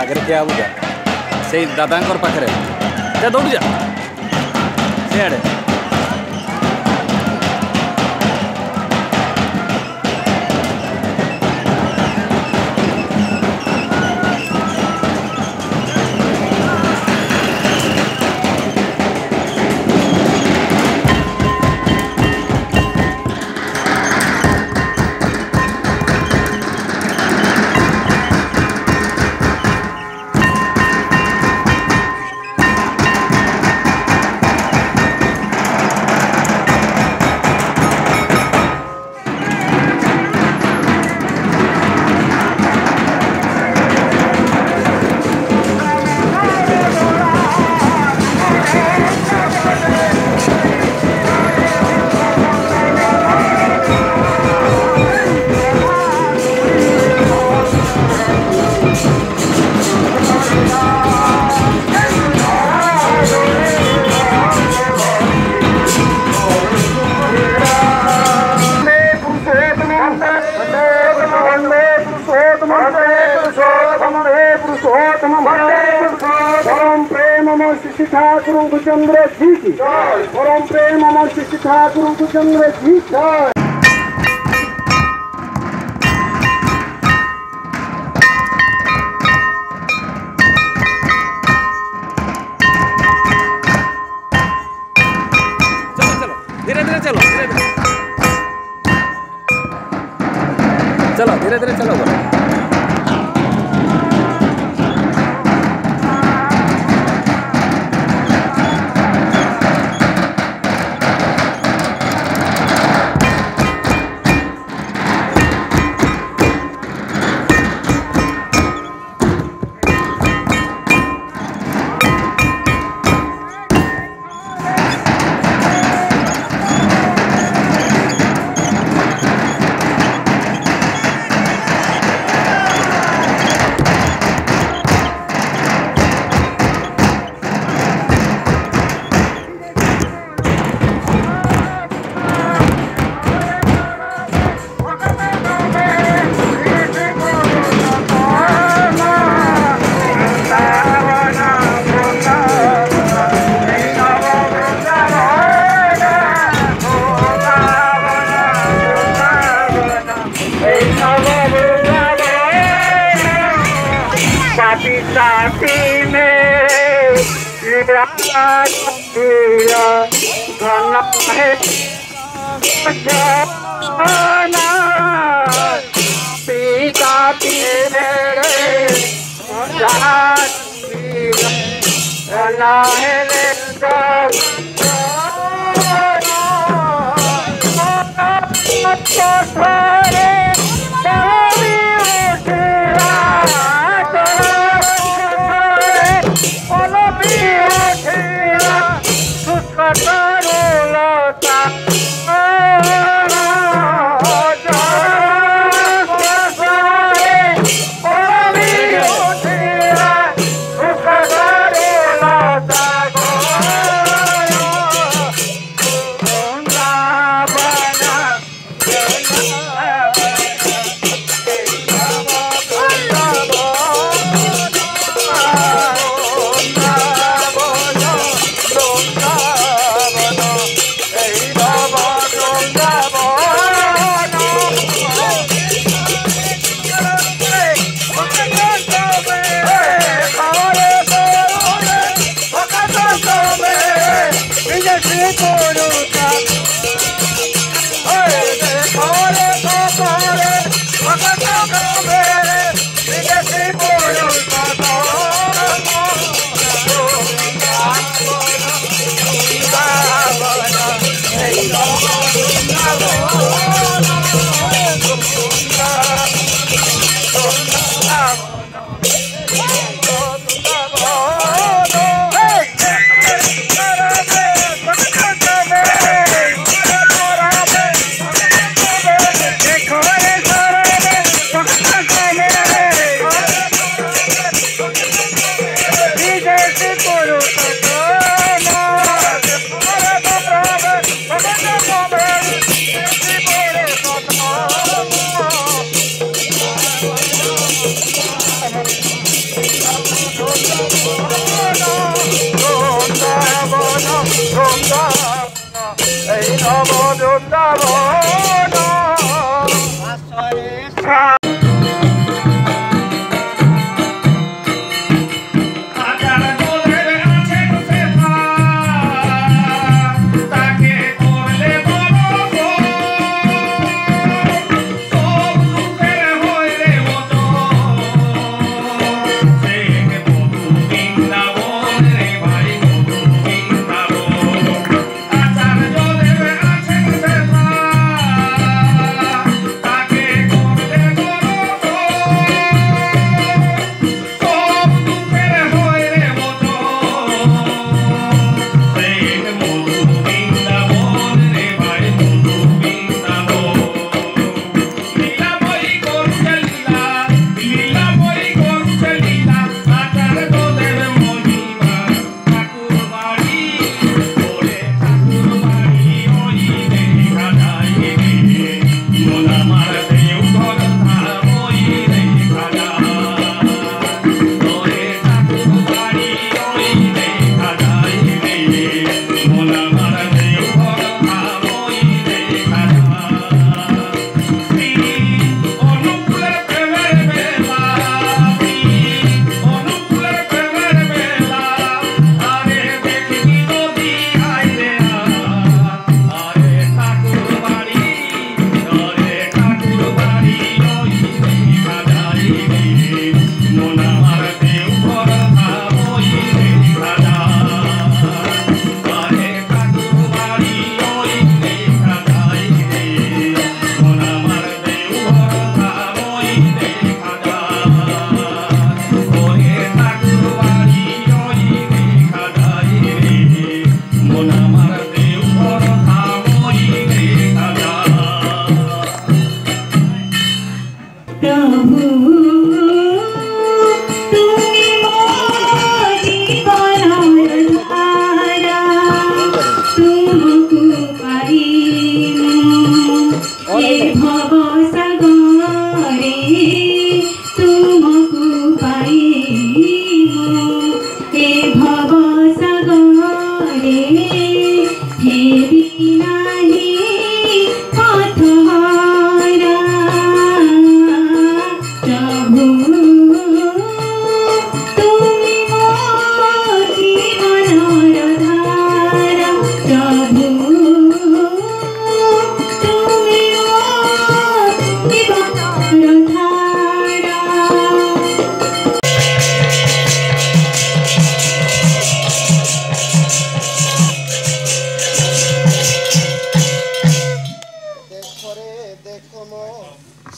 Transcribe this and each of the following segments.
आगे ठिया बुझा से दादा पाखे जा दौड़ जा सियाड़े श्री ठाकुर चंद्र जी की परम प्रेम अमर श्री ठाकुर चंद्र जी जय। चलो धीरे धीरे चलो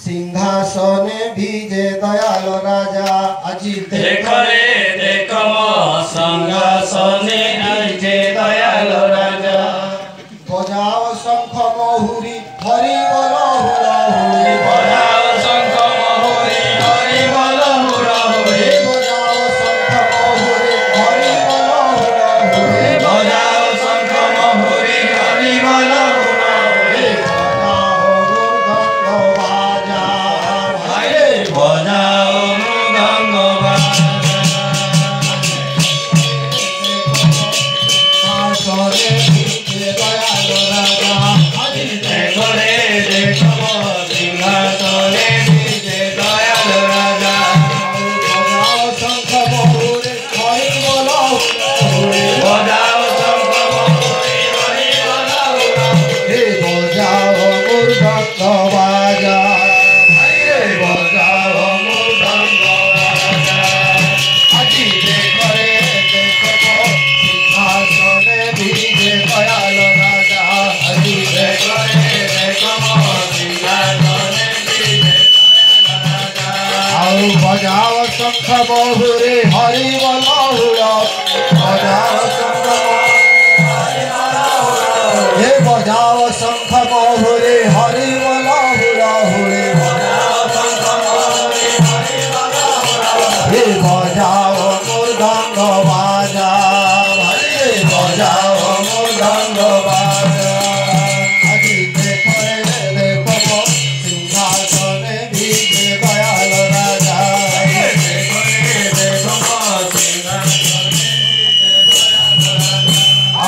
सिंहासने विजे दयाल राजा আজি देखो रे देखो सिंहासने विजे दयाल राजा बजाओ शंख महुरी हरि बोल हुराहुरी बजाओ शंख महुरी हरि बोल हुराहुरी बजाओ शंख महुरी हरि बोल हुराहुरी बजाओ शंख महुरी हरि बोल हुराहुरी बजाओ मृदंग बाजा देखो रे देखो सिंहासने विजे दयाल राजा बजाओ शंख महुरी हरि बोल हुराहुरी बजाओ शंख महुरी हरि बोल हुराहुरी बजाओ मृदंग बाजा बजाओ मृदंग बाजा আজি देखो रे देखो सिंहासने विजे दयाल राजा আজি देखो रे देखो सिंहासने विजे दयाल राजा आओ बजाओ शंख महुरी हरि बोल हुराहुरी बजाओ शंख हे बजाओ शंख महुरी हरि बोल हुराहुरी हे बजाओ मृदंग बाजा हे बजाओ मृदंग बाजा আজি देखो रे देखो सिंहासने विजे दयाल राजा देखो रे देखो सिंहासने विजे दयाल राजा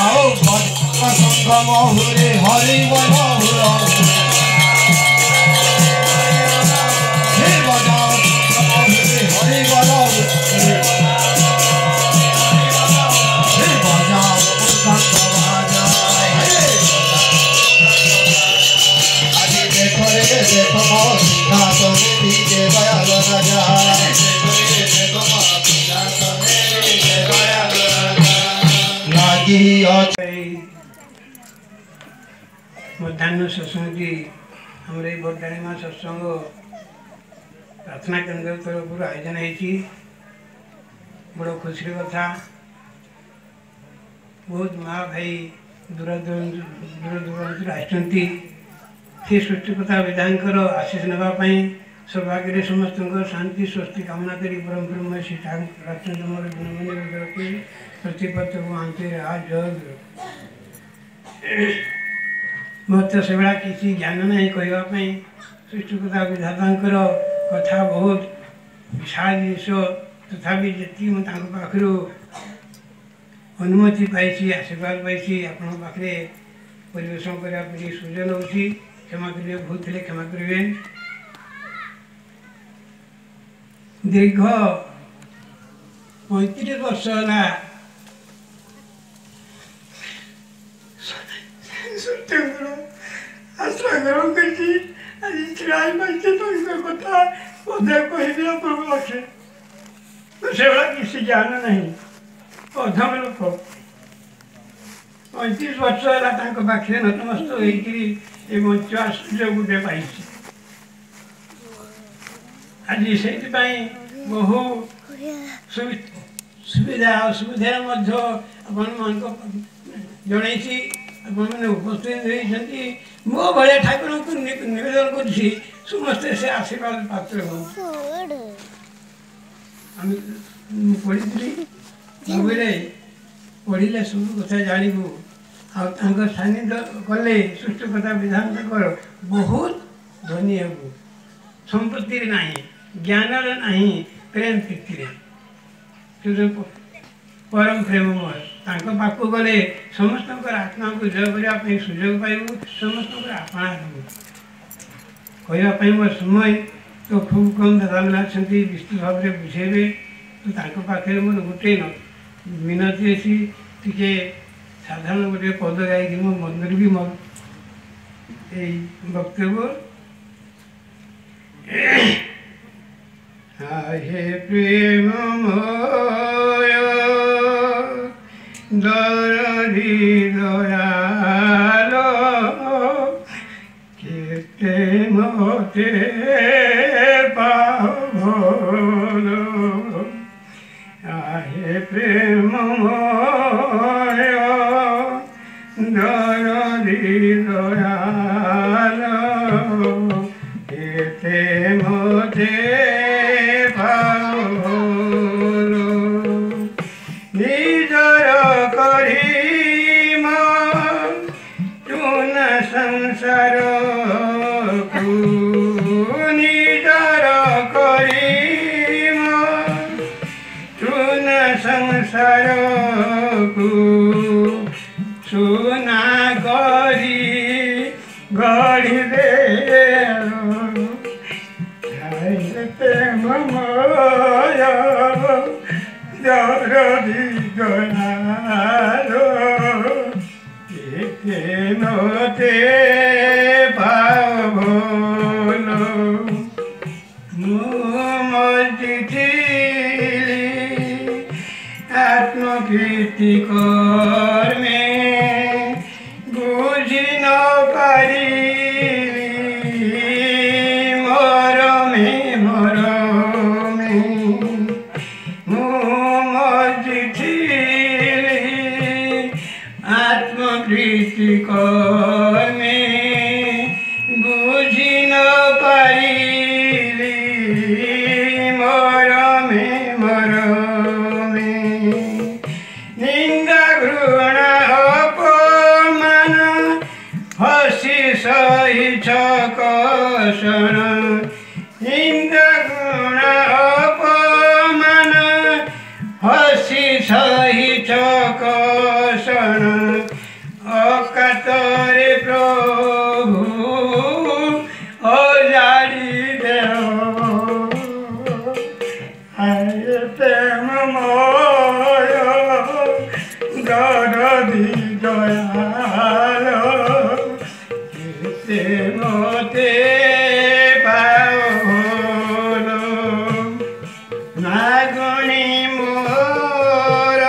आओ बजाओ शंख महुरी हरि बोल हुराहुरी हे बजाओ शंख महुरी हरि बोल हुराहुरी हे बजाओ मृदंग बाजा আজি देखो रे देखो सिंहासने विजे दयाल राजा लागी मध्याह्न सत्संग आमर ये बरदाणीमा सत्संग प्रार्थना केन्द्र तरफ आयोजन होती बड़ खुशी कथा बहुत माँ भाई दूर दूर आसती से सृष्टिकर्ता विधानकर आशीष नापी सौभाग्य समस्त शांति स्वस्ति कामना करी परम ब्रह्म श्री रामचंद्र मोर दिनमणि प्रतिपत्त को आंते आज मत से किसी ज्ञान नहीं कहवाई सृष्टिकर्ता विधातांकर कथा बहुत विशाल जिस तथापि जी पाखर अनुमति पाई आशीर्वाद पाई आपण पाखे परिवेशन करने सुजन हो क्षमा करेंगे भूल थे क्षमा करेंगे दीर्घ 35 वर्ष है आश्रय ग्रहण कर कथा पदे कहि लक्ष्य से किसी ज्ञान नहीं अधम लोक 35 वर्ष है पाखे नतमस्त होकर मंच आश्चर्य गोटे पाई आज से बहु सुविधा असुविधा जनई मैंने उपस्थित होती मो भाया ठाकुर को निवेदन कर समस्ते से आशीर्वाद पात्र हो पढ़ी भावे पढ़ले सब कथा जानू आनिध्य कले सृष्टिकर्ता विधान बहुत धनी हेबू संपत्ति ना ज्ञान ना प्रेम प्रीति परम प्रेममय पाक गले समस्त आत्मा को जय करने सुजोग पाइबू समस्त आपणा कहवाई मोर समय तो खूब कम दादा मैंने अच्छा विस्तृत भाव में बुझेबे तो पाखे मोर गोटे मिनती अच्छी टे साधारण गोटे पद गाई मो मन भी मो वक्तव्य हे प्रेममय दरदी दयाल मोते पावलो आहे प्रेम मोय दरदी दयालो एते मोते पावलो निजर करी तुन संसार निजर करी तुन संसार सुना करी गढ़ी दे प्रेम मोय दरदी दयालो एते मोते पावलो आत्मकृति कर्मे बुझी न पारिली मरमे मरमे आत्मकृति कर्मे बुझी न पारिली मरमे मरमे निंदा घृण अपमान हसी सही कसन निंदा घृण अपमान हसी सही कसन अकातरे प्रभु अजाड़ी देव आए प्रेम मोय दरदी दयालो एते मोते पावलो नागुणी मोर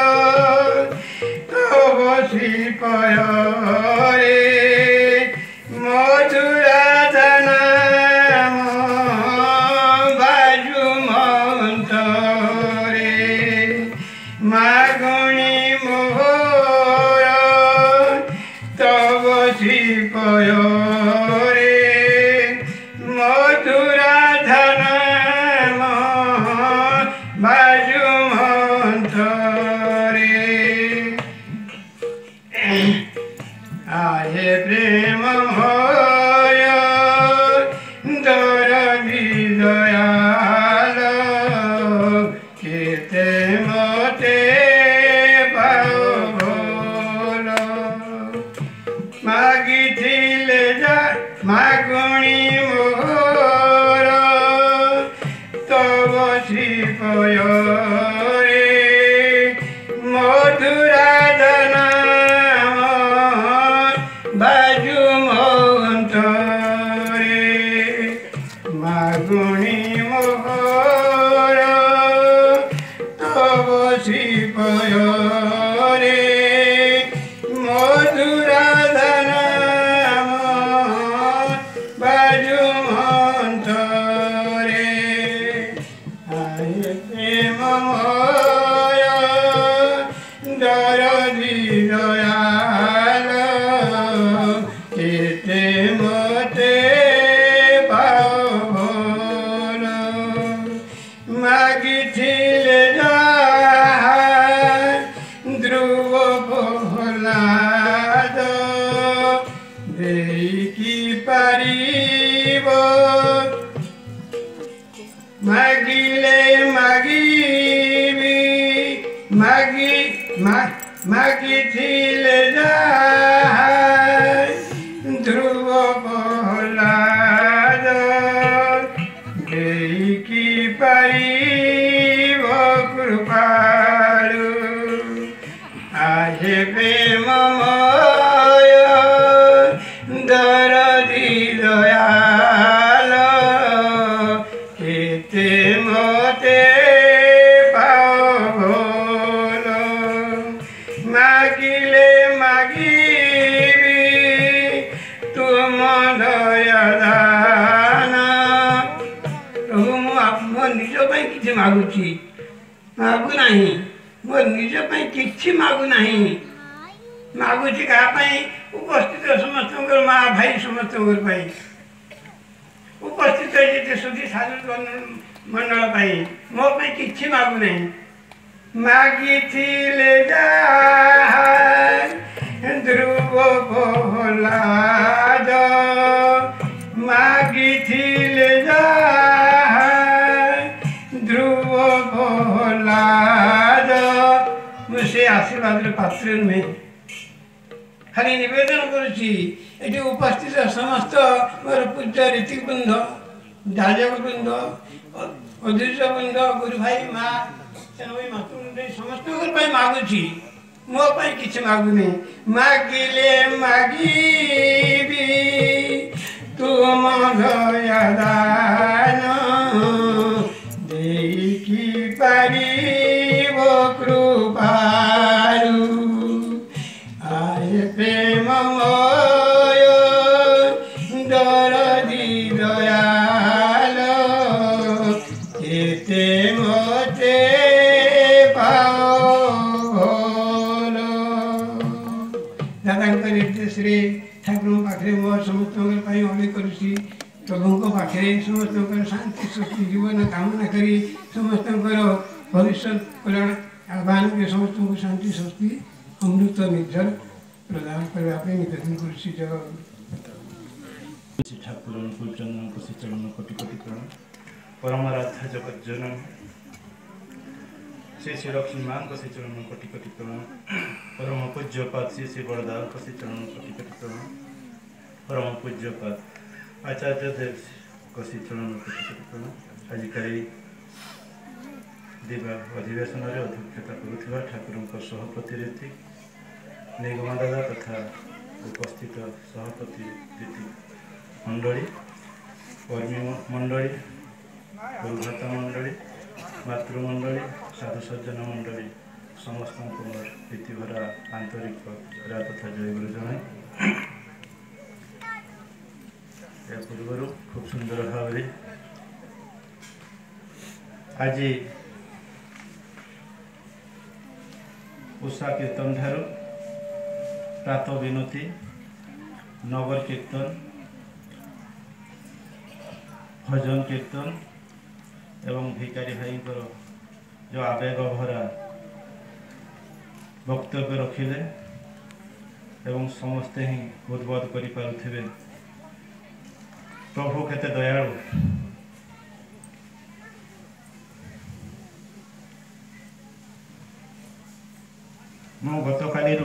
तब श्रीपय रे मधुरा नाम बाजू मंतरे मागुणी मोर तब श्रीपय रे मधुरा नाम बाजू मंतरे आये प्रेम मोय दरदी दयालो केते मोते पावलो मागिथिले जा मागुणी मोर तब श्रीपय रे मधुरा नाम बाजू मंतरे मागुणी मोर तब श्रीपय रे मधुरा नाम बाजू मंतरे आये प्रेम मोय दरदी दयालो एते मोते पावलो मागिथिले जाहा ध्रुव प्रह्लाद देकी पारिब मागिले मागिबी मागिथिले जाहा ध्रुव प्रह्लाद देकी पारिब कृपालु आहे प्रेम मोय दरदी दयालो एते मोते पावलो मागिले କିଛି ମାଗୁଛି ମାଗୁନାହିଁ ମୋ ନିଜ ପାଇଁ କିଛି ମାଗୁନାହିଁ ମାଗୁଛି କାହା ପାଇଁ ଉପସ୍ଥିତ ସମସ୍ତଙ୍କର ମା ଭାଇ ସମସ୍ତଙ୍କର ପାଇଁ ଉପସ୍ଥିତ ଯେତେ ସୁଧୀ ସାଧୁ ମଣ୍ଡଳ ପାଇଁ ମୋ ପାଇଁ କିଛି ମାଗୁନାହିଁ ମାଗିଥିଲେ ଯାହା ଧ୍ରୁବ ପ୍ରହ୍ଲାଦ ମାଗିଥିଲେ ଯାହା ଧ୍ରୁବ ପ୍ରହ୍ଲାଦ ମୁଁ ସେ ଆଶୀର୍ବାଦର ପାତ୍ର ନୁହେଁ ଖାଲି ନିବେଦନ କରୁଛି ଏଠି ଉପସ୍ଥିତ ସମସ୍ତ ମୋର ପୂଜ୍ୟ ରୀତିବୃନ୍ଦ ଯାଜକବୃନ୍ଦ ଅଧୀଶବୃନ୍ଦ ଗୁରୁ ଭାଇ ମା ମାତୃବୃନ୍ଦ ସମସ୍ତଙ୍କ ପାଇଁ ମାଗୁଛି ମୋ ପାଇଁ କିଛି ମାଗୁନି ମାଗିଲେ ମାଗିବି ତୁମ ଦୟାଦାନ ଦେଇକି ପାରିବ କୃପାରୁ ଆଏ ପ୍ରେମମୟ ଦରଦି ଦୟାଲ କେତେ ମତେ ଦାଦାଙ୍କ ନିର୍ଦ୍ଦେଶରେ ଠାକୁରଙ୍କ ପାଖରେ ମୋ ସମସ୍ତଙ୍କ ପାଇଁ ଅଳି କରୁଛି ପ୍ରଭୁଙ୍କ ପାଖରେ ସମସ୍ତଙ୍କର ଶାନ୍ତି ଶକ୍ତି ଜୀବନ କାମନା କରି ସମସ୍ତଙ୍କର ଭବିଷ୍ୟତ କଲ୍ୟାଣ ଆହ୍ୱାନ କରି ସମସ୍ତଙ୍କୁ ଶାନ୍ତି ଶକ୍ତି ଅମୃତ ନିର୍ଝର ପ୍ରଦାନ କରିବା ପାଇଁ ନିବେଦନ କରୁଛି ଠାକୁରଙ୍କୁ ଚନ୍ଦନଙ୍କ ଶ୍ରୀଚରଣ କୋଟି କୋଟି ପ୍ରଣାମ ପରମାରାଧ୍ୟ ଜଗଜ୍ଜନ श्री श्री लक्ष्मी माँ को श्रीचरण कोटि कोटि प्रणाम परम पूज्यपाद श्री श्री बड़दाव को श्रीचरण कोटि कोटि प्रणाम परम पूज्यपाद आचार्य देव को श्रीचरण कोटि कोटि प्रणाम आजिकाली दिवा अधिवेशन अध्यक्षता करुवा ठाकुर सभापति रीति निगम दादा तथा उपस्थित सभापति रीति मंडली कर्मी मंडली गुरुभ्राता मंडली मातृमंडली साधु सज्जन मंडली समस्त प्रीतिभरा आंतरिक तथा जय गुरु जनाए या पूर्व खूब सुंदर भाव आज उषा कीर्तन ठारू प्रातः विनती नगर कीर्तन भजन कीर्तन एवं भिकारी भाई जो आवेग भरा वक्तव्य रखिले एवं समस्ते ही उद्बोध करि पारुथिबे प्रभु केते दयालु मु गत काली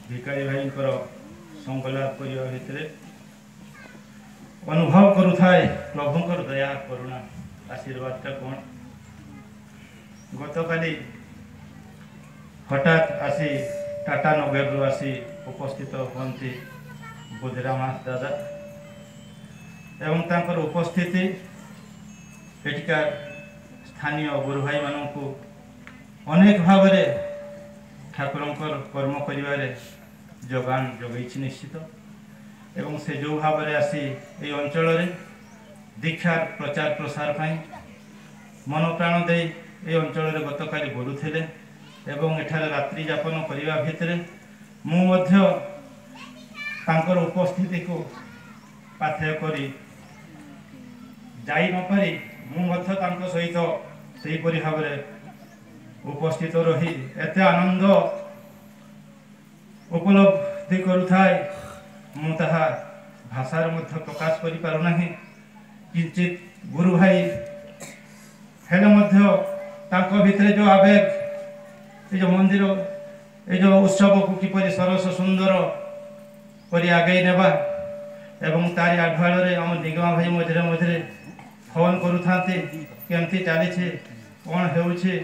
भिकारी भाई संकलाप करने भितर अनुभव करुथाए प्रभुंकर दया करुणा आशीर्वादटा कौन गत काली हठात आसी टाटा नगर आसी उपस्थित होती बुधरामास दादा एवं तांकर उपस्थिति एटिका स्थानीय गुरु भाई मानू अनेक भाव ठाकुरंकर कर्म करिवारे जोगान जोगई निश्चित एवं से जो भाव में आसी ये अंचल दीक्षार प्रचार प्रसार मन प्राण दे ये अंचल गत काली बुलूले एवं एठारे रात्रि यापन करने भितर मुझर उपस्थिति को पाथेय करी जाई न पारी मु सहित से भाव उपस्थित रही एते आनंद उपलब्धि करुथाए मुझा भाषार प्रकाश कर पारना किंचित गुरु भाई हेले भितर जो आवेग ये मंदिर ये उत्सव को किपर सरस सुंदर कर आगे नेबा एवं तारी आढ़ुआल आम निगमा भाई मझे मझे फोन करुँचे केमती चली कौन होउछि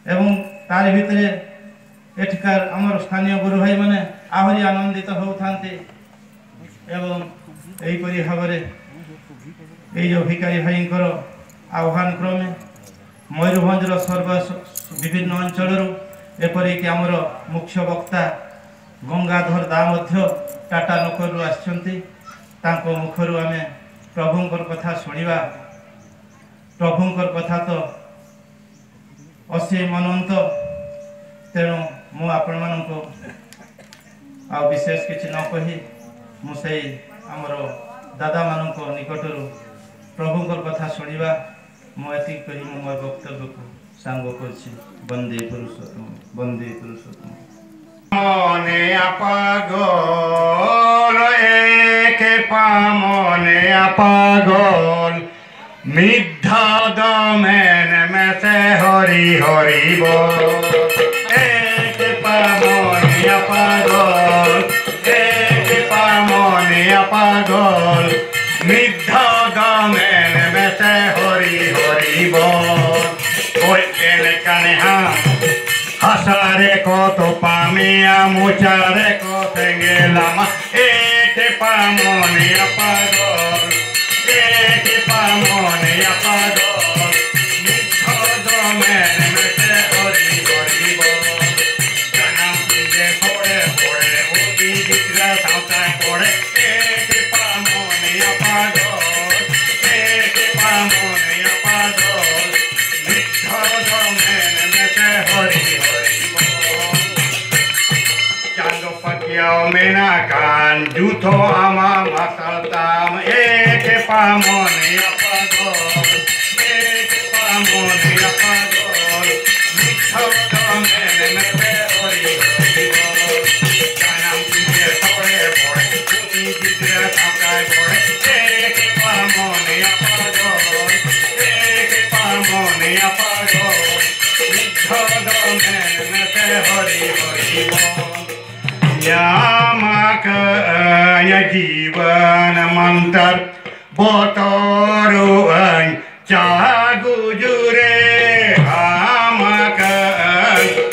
एवं तारी भितर एठिकार आमर स्थानीय गुरु भाई माने आहरी आनंदित होउथांते एवं एहीपरि भाव जो भिकारी भाई आह्वान क्रमे मयूरभंजर सर्व विभिन्न अंचल एपरिक आमर मुख्य वक्ता गंगाधर दा टाटा नगर आसछंती मुखर आमे प्रभुंकर कथा शुणा प्रभुंकर कथा तो असी मनंत तेणु मु आपण मानक आ विशेष किसी न कही मुझे आमर दादा मानक निकटर प्रभुंकर कथा शुणा मुझे कही मो वक्तव्य को सांग कर वंदे पुरुषोत्तम वंदे पुरुषोत्तम मने पागल एक पामने पागल मिथ्या दमेन में से हरि हरि बोल एक पामने पागल एक पामने पागल मिथ्या दमेन में से हरि हरि बोल कोई कने हाँ हसारे को तो पामिया मुचारे को तेंगेलामा एक पामोनिया पागल एक पामोनिया पागल मिठो दमेन में से हरि हरि बोल जन्म पिंडे थोड़े थोड़े उठी बिखरा साउता पड़े एक पामोनिया पागल एक पामोनिया पागल मिठो दमेन में से हरि मेना कान जूठो आमा मसलताम एक पामोनिया पागल एक पामोनिया पागल मिठो दमेन में से हरि हरि बोल जन्म पिंडे थोड़े थोड़े उठी बिखरा साउता पड़े एक पामोनिया पागल एक पामोनिया पागल मिठो दमेन में से हरि हरि बोल यामक जीवन मंत्र बोतरुअन चागुजुरे हमक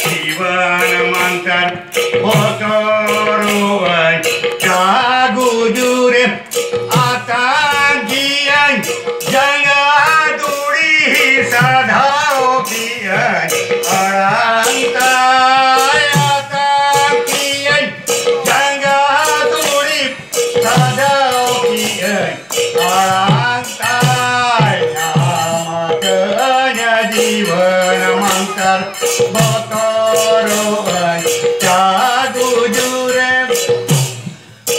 जीवन मंत्र बोतरुअन चागुजुरे आतांगियन जंगादुड़ी सधाओ कियन अड़ंता जीवन मंत्र बतरुअन चागुजुरे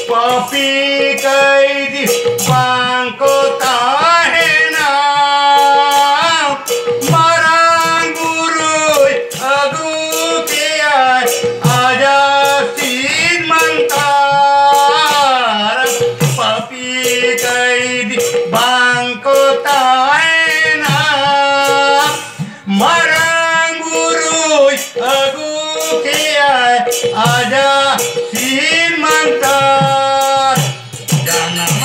पपी कैदी बांको ताहे ना मरांग गुरु अगु किया आजा सीन मंतार पपी कैदी बांको ताहे मरंगुरु अगु किया आजा सीन मंतर जन्म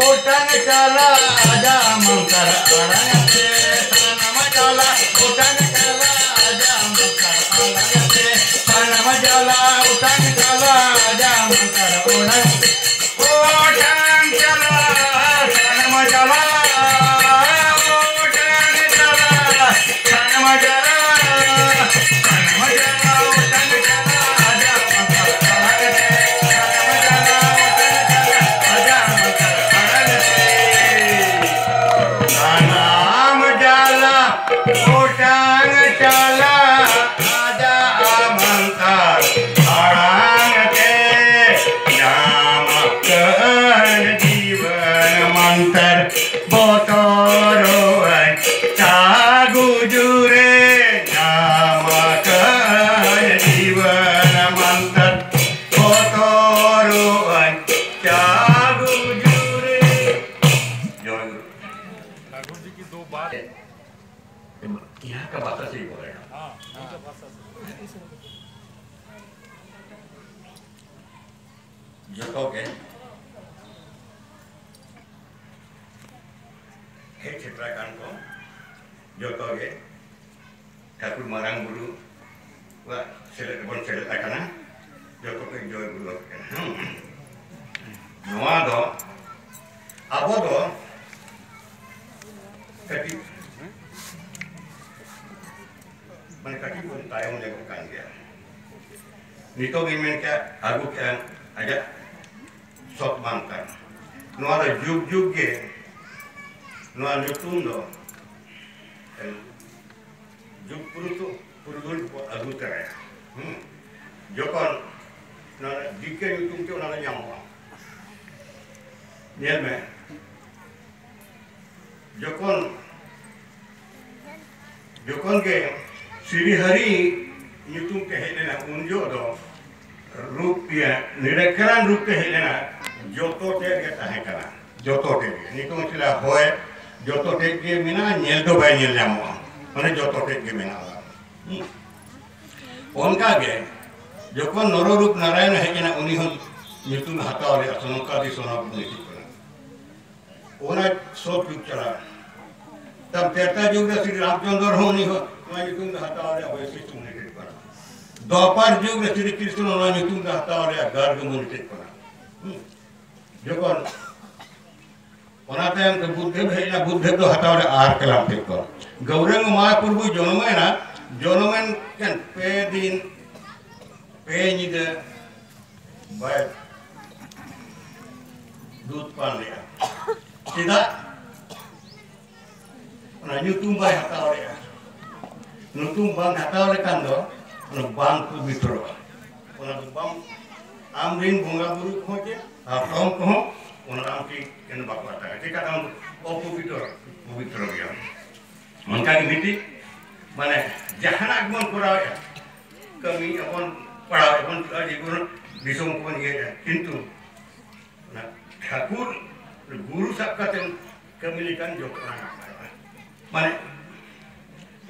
उठन चला आजा मंतर अड़ंग से सनम चला उठन चला आजा मंतर अड़ंग से सनम चला उठन चला आजा मंतर अड़ंग उठन चला सनम चला जोतोगे हे चित्रकांड को जोतोगे ठाकुर मारांग गुरु वा सेलेक्ट बन सेलेक्ट आकना जोतो के जय गुरु आकना नवा दो अबो दो कटी माने कटी बन तायम लेको कान गया नितो गिमेन क्या आगु क्या आजा sok bangkan नवा दा जुग जुग के नवा नुतुम दो जुग पुरुदुल अगु तराया जोकन नवा दिक्के नुतुम के नवा ᱧᱟᱢᱚᱜᱼᱟ ᱧᱮᱞ ᱢᱮ जोकन के श्रीहरि ᱧᱩᱛᱩᱢ के हेज लेना उन जो दो रूप या निरकरण रूप के हेज लेना जोतो टे के ताहे करा जोतो टे नितुम चिला होय जोतो टे के मिना नेल दो बाय नेल ᱧᱟᱢᱚᱜᱼᱟ माने जोतो टे के मिना उनका के जोकन नरो रूप नारायण हेज लेना उनी हो ᱧᱩᱛᱩᱢ हटाव ले असनका दी सोना बुनिति करा ओना सब युग चला तब तेरता युग में श्री रामचंद्र हो नहीं हो ᱧᱩᱛᱩᱢ हटाव ले वैसे तुमने के करा द्वापर युग में श्री कृष्ण ने ᱧᱩᱛᱩᱢ हटाव ले गर्ग मुनिति करा जोकन ओना तायम के बुद्ध भेजना बुद्ध तो हटाव ले आर कलाम ते कर गौरंग महापुर बु जन्मेना जन्मेन के पे दिन पे निद बाय दूध पान लिया सीधा ना ᱧᱩᱛᱩᱢ बाय हटाव लिया ᱧᱩᱛᱩᱢ बांग हटाव ले कान दो ना बांग को बितरो ओना बांग आमरिन बोंगा बुरु खोजे आपम को ओना राम की केन बापा ता ठीक है पवित्र गया उनका की नीति माने जहां आगमन करावे कमी अपन पढ़ा अपन जीवन दिसों को ये किंतु ना ठाकुर गुरु सब कहते कमिलिकन जो करना माने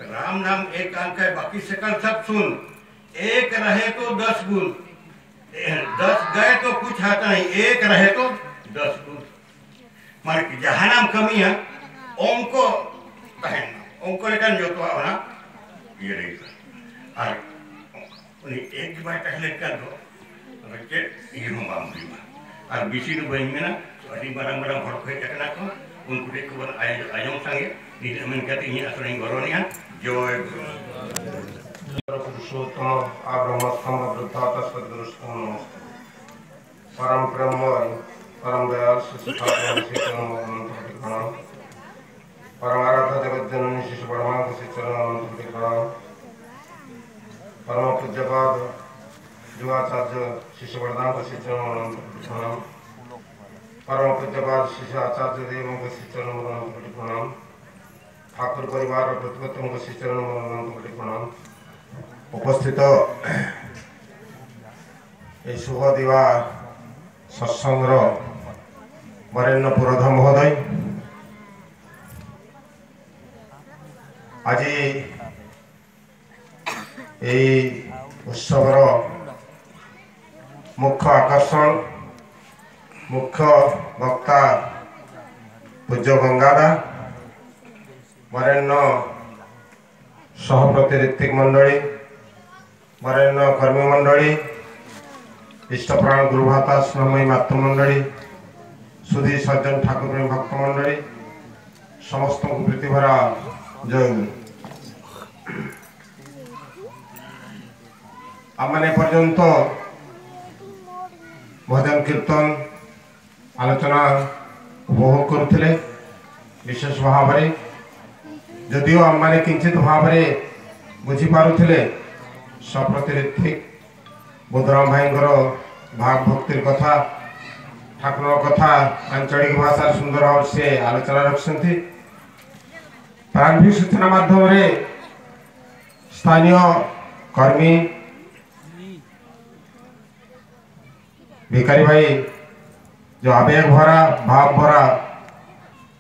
राम नाम एक अंक है बाकी सकल सब सुन एक रहे तो 10 गुण 10 गए तो कुछ आता नहीं एक रहे तो 10 गुण माने जहां नाम कमी है ओंको कहना ओंको लेकिन जो तो ना ये रहेगा और उन्हें एक बार पहले कर दो बच्चे ये हम बांधी और बीसी नु बहन में ना अभी barang-barang हर कोई चकना को उनको देख कर आयों संगे नीचे में कहते हैं असुरनी गौरवनिया जय पुरुषोत्तम आब्रह्मस्तम वृद्धात सद्गुरुस्तम परम ब्रह्म परम दयाल शिष्टाचार्य शिष्टाचार्य परम आराध्य जगज्जननी शिष्य परमार्थ शिष्टाचार्य परम पूज्यपाद युवाचार्य शिष्य वरदान शिष्टाचार्य परम पूज्यपाद शिष्य आचार्य देव को शिष्टाचार्य प्रणाम ठाकुर परिवार प्रतिपत्तों को शिष्टाचार्य प्रणाम उपस्थित शुभ दिवा सत्संग वरेण्य पुरोधा महोदय आज उत्सवर मुख्य आकर्षण मुख्य वक्ता पूज्य गंगादा वरेण्य सहप्रतिनिधिक मंडली वरेण्य कर्मी मंडली इष्टप्राण गुरुभाता स्नेहमयी मातृमंडली सुधी सज्जन ठाकुर प्रेम भक्त मंडली समस्त प्रीति भरा जय आमने पर्यंत भजन कीर्तन आलोचना उपभोग करुले विशेष भाव में जदिओ आमने किंचित भाव में बुझीपारुले सप्रतिनिधिक बुद्धराम भाई भाव भक्तिर कथा ठाकुर कथा आंचलिक भाषा सुंदर भाव से आलोचना रखते प्रारंभिक सूचना माध्यम स्थानीय कर्मी भिखारी भाई जो आवेग भरा भाव भरा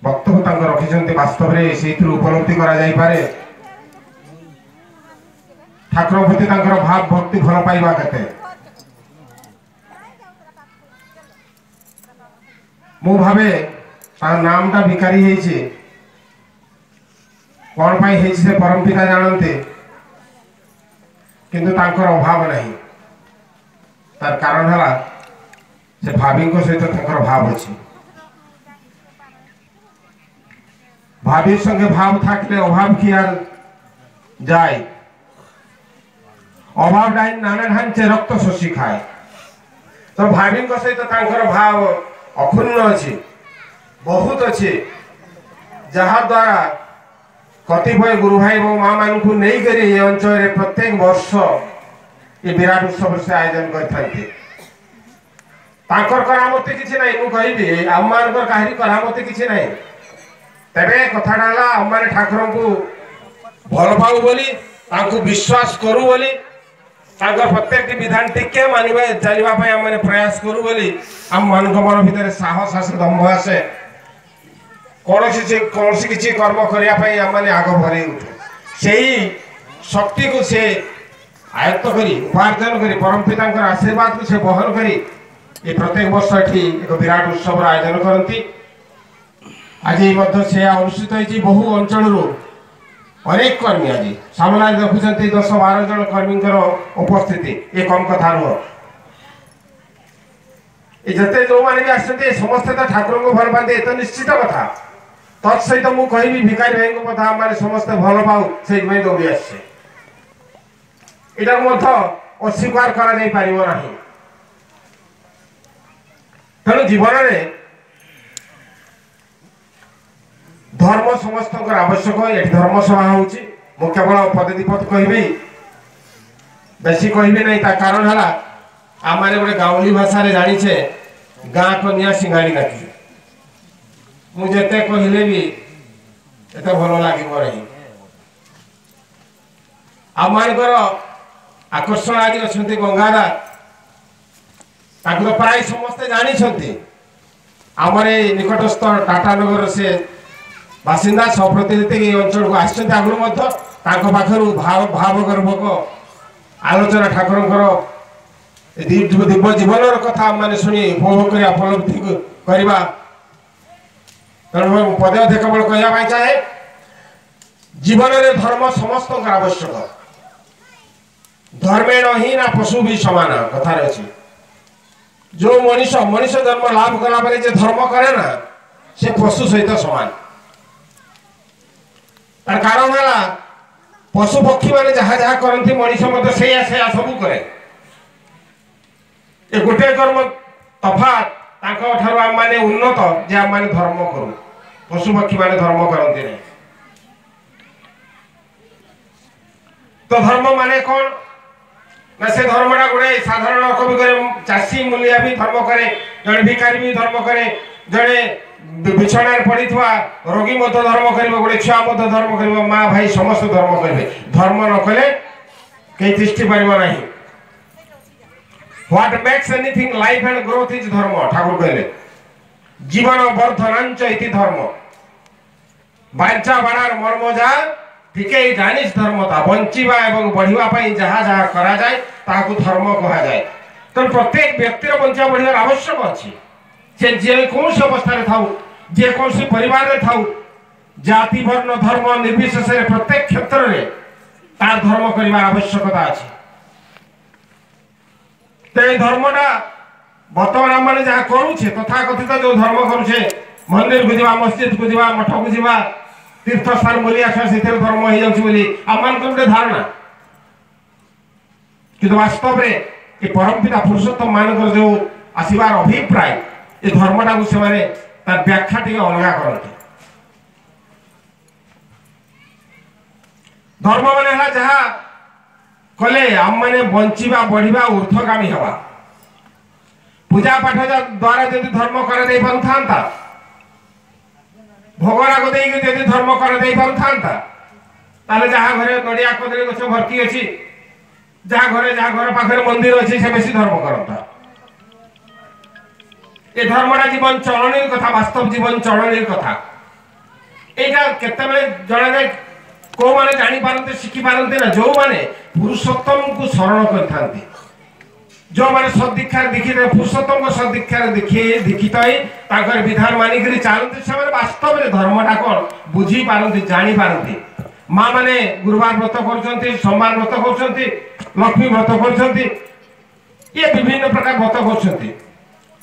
वक्तव्य रखिंट वास्तव में से उपलब्धि करे ठाकुर प्रति भाव भक्ति भल पाइबा केते मु भावे नामटा भिखारी है कौन पाई से परम पिता जानते किंतु तांकर अभाव नहीं तार कारण है से भाभी सहित तांकर भाव अच्छी भाभी संगे भाव थाकले अभाव किया जाए अभाव डाई नाना ढांचे रक्त शोषी खाए तो भाभी सहित तांकर भाव अक्षुण्ण अच्छी बहुत अच्छे जहाद्वारा कतिपय गुरु भाई और माँ मान को नहीं करी ये अंचल प्रत्येक वर्ष ये विराट उत्सव से आयोजन करते करामती किसी ना मुझे आम मान कहीं करामती किसी ना तेरे कथाटा आम मैंने ठाकुर को भल पाऊ बोली विश्वास करूँ बोली प्रत्येक विधान टिके मानवा चलवाई आम मैंने प्रयास करूँ बोली आम मान मन भितर साहस आसे दम्भ आसे कौन किसी कर्म करने आम मैंने आग भर उठू से शक्ति को से आयत्त करी उपार्जन करी परम पिता आशीर्वाद को से बहन करी ये प्रत्येक वर्ष ये एक विराट उत्सव आयोजन करती आज से अनुष्ठित होती बहु अंचल अनेक कर्मी आज सामना देखुं 10-12 जन कर्मी उपस्थिति ये कम कथा नुह जिते जो मैंने भी आसते समस्ते तो ठाकुर को भल पाते तो निश्चित कथा तत्सहित मुझे कहि भिखारी भाई कथा मैंने समस्ते भल पाऊ से दौड़ी आसे यहाँ अस्वीकार करा तेणु जीवन में धर्म समस्त आवश्यक ये धर्मसभा होची मु केवल पद दीपद कहि बेसी कहि नहीं कारण है आम मैंने गोटे गाँवली भाषा जानीचे गाँ कनिया सिंगाड़ी नाकी मुझे कहले भी एत भल लगे नहीं आम मान आकर्षण आज अच्छा गंगादा तो प्राय समस्ते जानी आम निकटस्थ टाटानगर से बासिंदा सप्रतिनिधि अंचल को आखिर भावगर्भक आलोचना ठाकुर दिव्य जीवन कथा मैंने शुणी उपभोग कर उपलब्धि करवा पदे अधे केवल कहना चाहे जीवन में धर्म समस्त आवश्यक धर्मेण ही ना पशु भी समान कथार अच्छी जो मनुष्य जन्म लाभ कला धर्म करे ना से पशु सहित समान तार कारण है पशु पक्षी मैंने जहाँ जहाँ करती मनुष्य से सब कै ये गोटे कर्म तफात आम मैंने उन्नत जे आम मैंने धर्म करूँ पशु पक्षी मैंने धर्म करती नहीं तो धर्म माने कौन ना से धर्मटा गोटे साधारण लोक भी करे चाषी मूलिया भी धर्म करे जड़े भिखारी भी धर्म करे जड़े बिछणार पड़ी रोगी मत धर्म कर गोटे छुआ मत धर्म कर माँ भाई समस्त धर्म करेंगे धर्म न कले कहीं तिष्ठि पार ना what makes anything life and growth is धर्म ठाकुर कहले जीवन वर्धनांच इति धर्म बांचा बाणार मर्म जा ठीके जानिस धर्मता बंचीबा एवं बढ़िया जहाँ जहाँ करा जाए ताकू धर्म कहा जाए तो प्रत्येक व्यक्तिर बंचा बढ़िया आवश्यक अच्छी से जेकोसी अवस्था था जेकोसी परिवार था जाति वर्ण धर्म निर्विशेष प्रत्येक क्षेत्र में तार धर्म करने आवश्यकता अच्छी तो धर्मटा बर्तमान आम मैंने जहाँ करुचे तथाकथित जो धर्म करुचे मंदिर को जा मस्जिद को जा मठ को जा तीर्थ स्थान बोली से धर्म हो जाए आम मान गोटे धारणा कि वास्तव में ये परम पिता पुरुषोत्तम मान जो आसबार अभिप्राय ये धर्मटा को से व्याख्या टे अलग करते धर्म मान जहाँ कले आम मैंने बंचीबा बढ़िया ऊर्ध्वगामी हवा पूजा पाठ द्वारा जब धर्म कर पारता भोगराग देकर धर्म कर पारता जहाँ घरे नड़िया कदली गछ भर्ती अच्छी जहाँ घर पाखे मंदिर अच्छी से बेसी धर्म करता ये धर्मटा जीवन चलनी कथा वास्तव जीवन चलनी कथा यहाँ केतबे जड़े कौ मैंने जापारते शिखिपारते ना जो मैंने पुरुषोत्तम को शरण करते जो मैंने सदीक्षा दीक्षित पुरुषोत्तम को सदीक्षा दीक्षित ही विधान मानिक चलते से वास्तव में धर्मटा कौन बुझी पारती जानी पारती माँ मैंने गुरुवार व्रत कर सोमवार व्रत कर लक्ष्मी व्रत कर ये विभिन्न प्रकार व्रत कर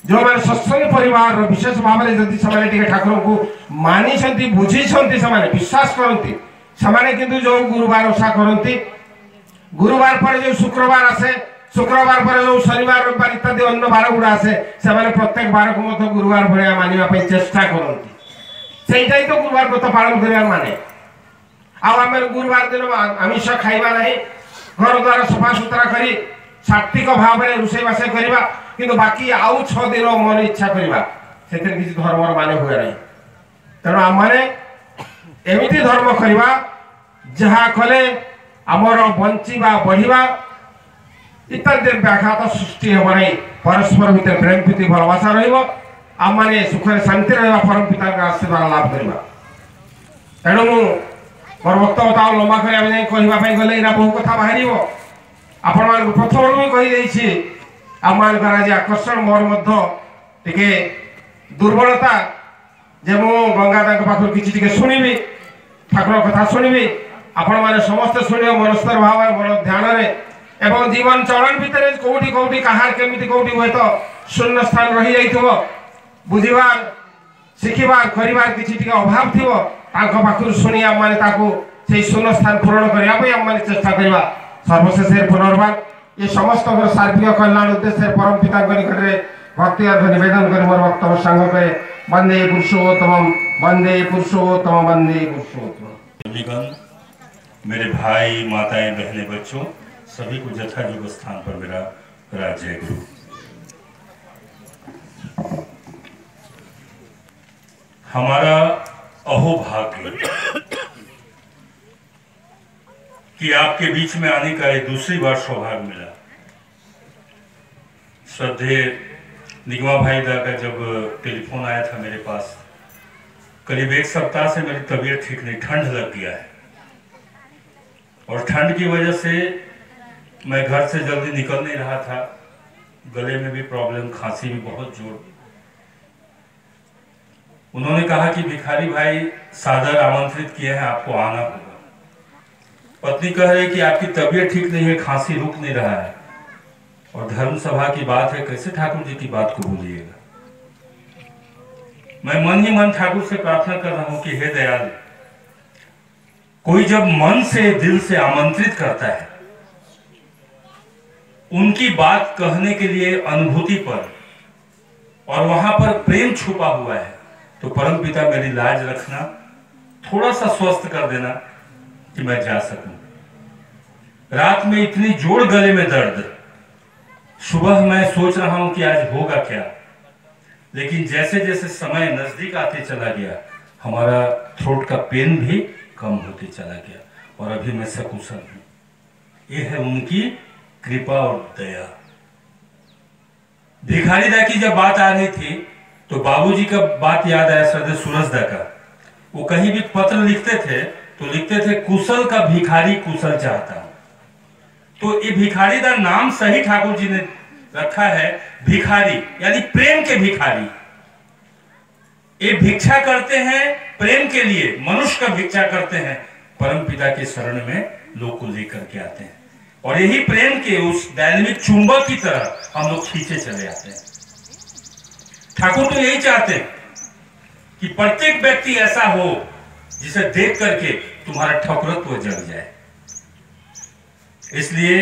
जो मैंने सत्संग परिवार विशेष भाव में जब ठाकुर को मानी बुझी से विश्वास करती से जो गुरुवार ओषा करती गुरुवार पर जो शुक्रवार आसे शुक्रवार पर जो शनिवार रविवार इत्यादि अन्य बार गुड़ा आसे से प्रत्येक बार को गुरुवार भाया मानवाई चेष्टा करती সেইটাই তো গুরুবার ব্রত পালন করিবার মানে। ଆଉ ଆମେ ଗୁରୁବାର ଦିନ ଆମିଷ ଖାଇବା ନାହିଁ, ଘର ଦ୍ୱାର ସଫାସୁତରା କରି ସାତ୍ତ୍ୱିକ ଭାବରେ ରୋଷେଇବାସ କରିବା, କିନ୍ତୁ ବାକି ଆଉ 6 ଦିନ ମନ ଇଚ୍ଛା କରିବା, ସେଥିରେ କିଛି ଧର୍ମର ମାନେ ହୁଏ ନାହିଁ। ତେଣୁ ଆମମାନେ ଏମିତି ଧର୍ମ କରିବା ଯାହା କଲେ ଆମର ବଞ୍ଚିବା ବଢ଼ିବା ଇତ୍ୟାଦି ବ୍ୟାଘାତ ସୃଷ୍ଟି ହେବ ନାହିଁ, ପରସ୍ପର ଭିତରେ ପ୍ରେମ ପ୍ରୀତି ଭଲବାସା ରହିବ, ଆମମାନେ ସୁଖରେ ଶାନ୍ତି ରହିବା, ପରମ ପିତାଙ୍କ ଆଶୀର୍ବାଦ ଲାଭ କରିବା। ତେଣୁ ମୁଁ ମୋର ବକ୍ତବ୍ୟ ଆଉ ଲମ୍ବା କରି ଆମେ ଯାଇ କହିବା ପାଇଁ ଗଲେ ଏଇନା ବହୁ କଥା ବାହାରିବ। ଆପଣମାନଙ୍କୁ ପ୍ରଥମରୁ ବି କହିଦେଇଛି, ଆମମାନଙ୍କର ଆଜି ଆକର୍ଷଣ ମୋର ମଧ୍ୟ ଟିକେ ଦୁର୍ବଳତା ଯେ ମୁଁ ଗଙ୍ଗାଦାଙ୍କ ପାଖରୁ କିଛି ଟିକେ ଶୁଣିବି, ଠାକୁର କଥା ଶୁଣିବି, ଆପଣମାନେ ସମସ୍ତେ ଶୁଣିବେ ମନସ୍ତର ଭାବରେ ବଡ଼ ଧ୍ୟାନରେ, ଏବଂ ଜୀବନ ଚଳନ ଭିତରେ କୋଉଠି କୋଉଠି କାହାର କେମିତି କୋଉଠି ହୁଏତ ଶୂନ୍ୟ ସ୍ଥାନ ରହିଯାଇଥିବ, ବୁଝିବାର ଶିଖିବାର କରିବାର କିଛି ଟିକେ ଅଭାବ ଥିବ, ତାଙ୍କ ପାଖରୁ ଶୁଣି ଆମମାନେ ତାକୁ ସେଇ ଶୂନ୍ୟ ସ୍ଥାନ ପୂରଣ କରିବା ପାଇଁ ଆମମାନେ ଚେଷ୍ଟା କରିବା। ସର୍ବଶେଷରେ ପୁନର୍ବାର ଏ ସମସ୍ତଙ୍କର ସାର୍ବିକ କଲ୍ୟାଣ ଉଦ୍ଦେଶ୍ୟରେ ପରମ ପିତାଙ୍କ ନିକଟରେ ଭକ୍ତି ଅର୍ଥ ନିବେଦନ କରି ମୋର ବକ୍ତବ୍ୟ ସାଙ୍ଗ କରେ। वंदे पुरुषोत्तम, वंदे पुरुषोत्तम, वंदे पुरुषोत्तम। मेरे भाई माताएं बहनें बच्चों सभी को यथायोग्य स्थान पर मेरा जय गुरु। हमारा अहोभाग्य कि आपके बीच में आने का ये दूसरी बार सौभाग्य मिला। श्रद्धेय निगमा भाई दा का जब टेलीफोन आया था मेरे पास, करीब 1 सप्ताह से मेरी तबीयत ठीक नहीं, ठंड लग गया है और ठंड की वजह से मैं घर से जल्दी निकल नहीं रहा था, गले में भी प्रॉब्लम, खांसी भी बहुत जोर। उन्होंने कहा कि भिखारी भाई सादर आमंत्रित किए हैं, आपको आना होगा। पत्नी कह रही कि आपकी तबीयत ठीक नहीं है, खांसी रुक नहीं रहा है और धर्म सभा की बात है, कैसे ठाकुर जी की बात को भूलिएगा। मैं मन ही मन ठाकुर से प्रार्थना कर रहा हूं कि हे दयाल, कोई जब मन से दिल से आमंत्रित करता है, उनकी बात कहने के लिए अनुभूति पर और वहां पर प्रेम छुपा हुआ है, तो परम पिता मेरी लाज रखना, थोड़ा सा स्वस्थ कर देना कि मैं जा सकूं। रात में इतनी जोर गले में दर्द, सुबह मैं सोच रहा हूं कि आज होगा क्या, लेकिन जैसे जैसे समय नजदीक आते चला गया, हमारा थ्रोट का पेन भी कम होते चला गया और अभी मैं सकुशल हूं। यह है उनकी कृपा और दया। भिखारी दा की जब बात आ रही थी तो बाबूजी का बात याद आया, श्रद्धेय सूरज दा का। वो कहीं भी पत्र लिखते थे तो लिखते थे कुशल का भिखारी कुशल चाहता हूं। तो ये भिखारी दा नाम सही ठाकुर जी ने रखा है, भिखारी यानी प्रेम के भिखारी। ये भिक्षा करते हैं प्रेम के लिए, मनुष्य का भिक्षा करते हैं, परम पिता के शरण में लोग को लेकर के आते हैं और यही प्रेम के उस डायनेमिक चुंबक की तरह हम लोग खींचे चले आते हैं। ठाकुर तो यही चाहते हैं कि प्रत्येक व्यक्ति ऐसा हो जिसे देख करके तुम्हारा ठकुरत्व जग जाए। इसलिए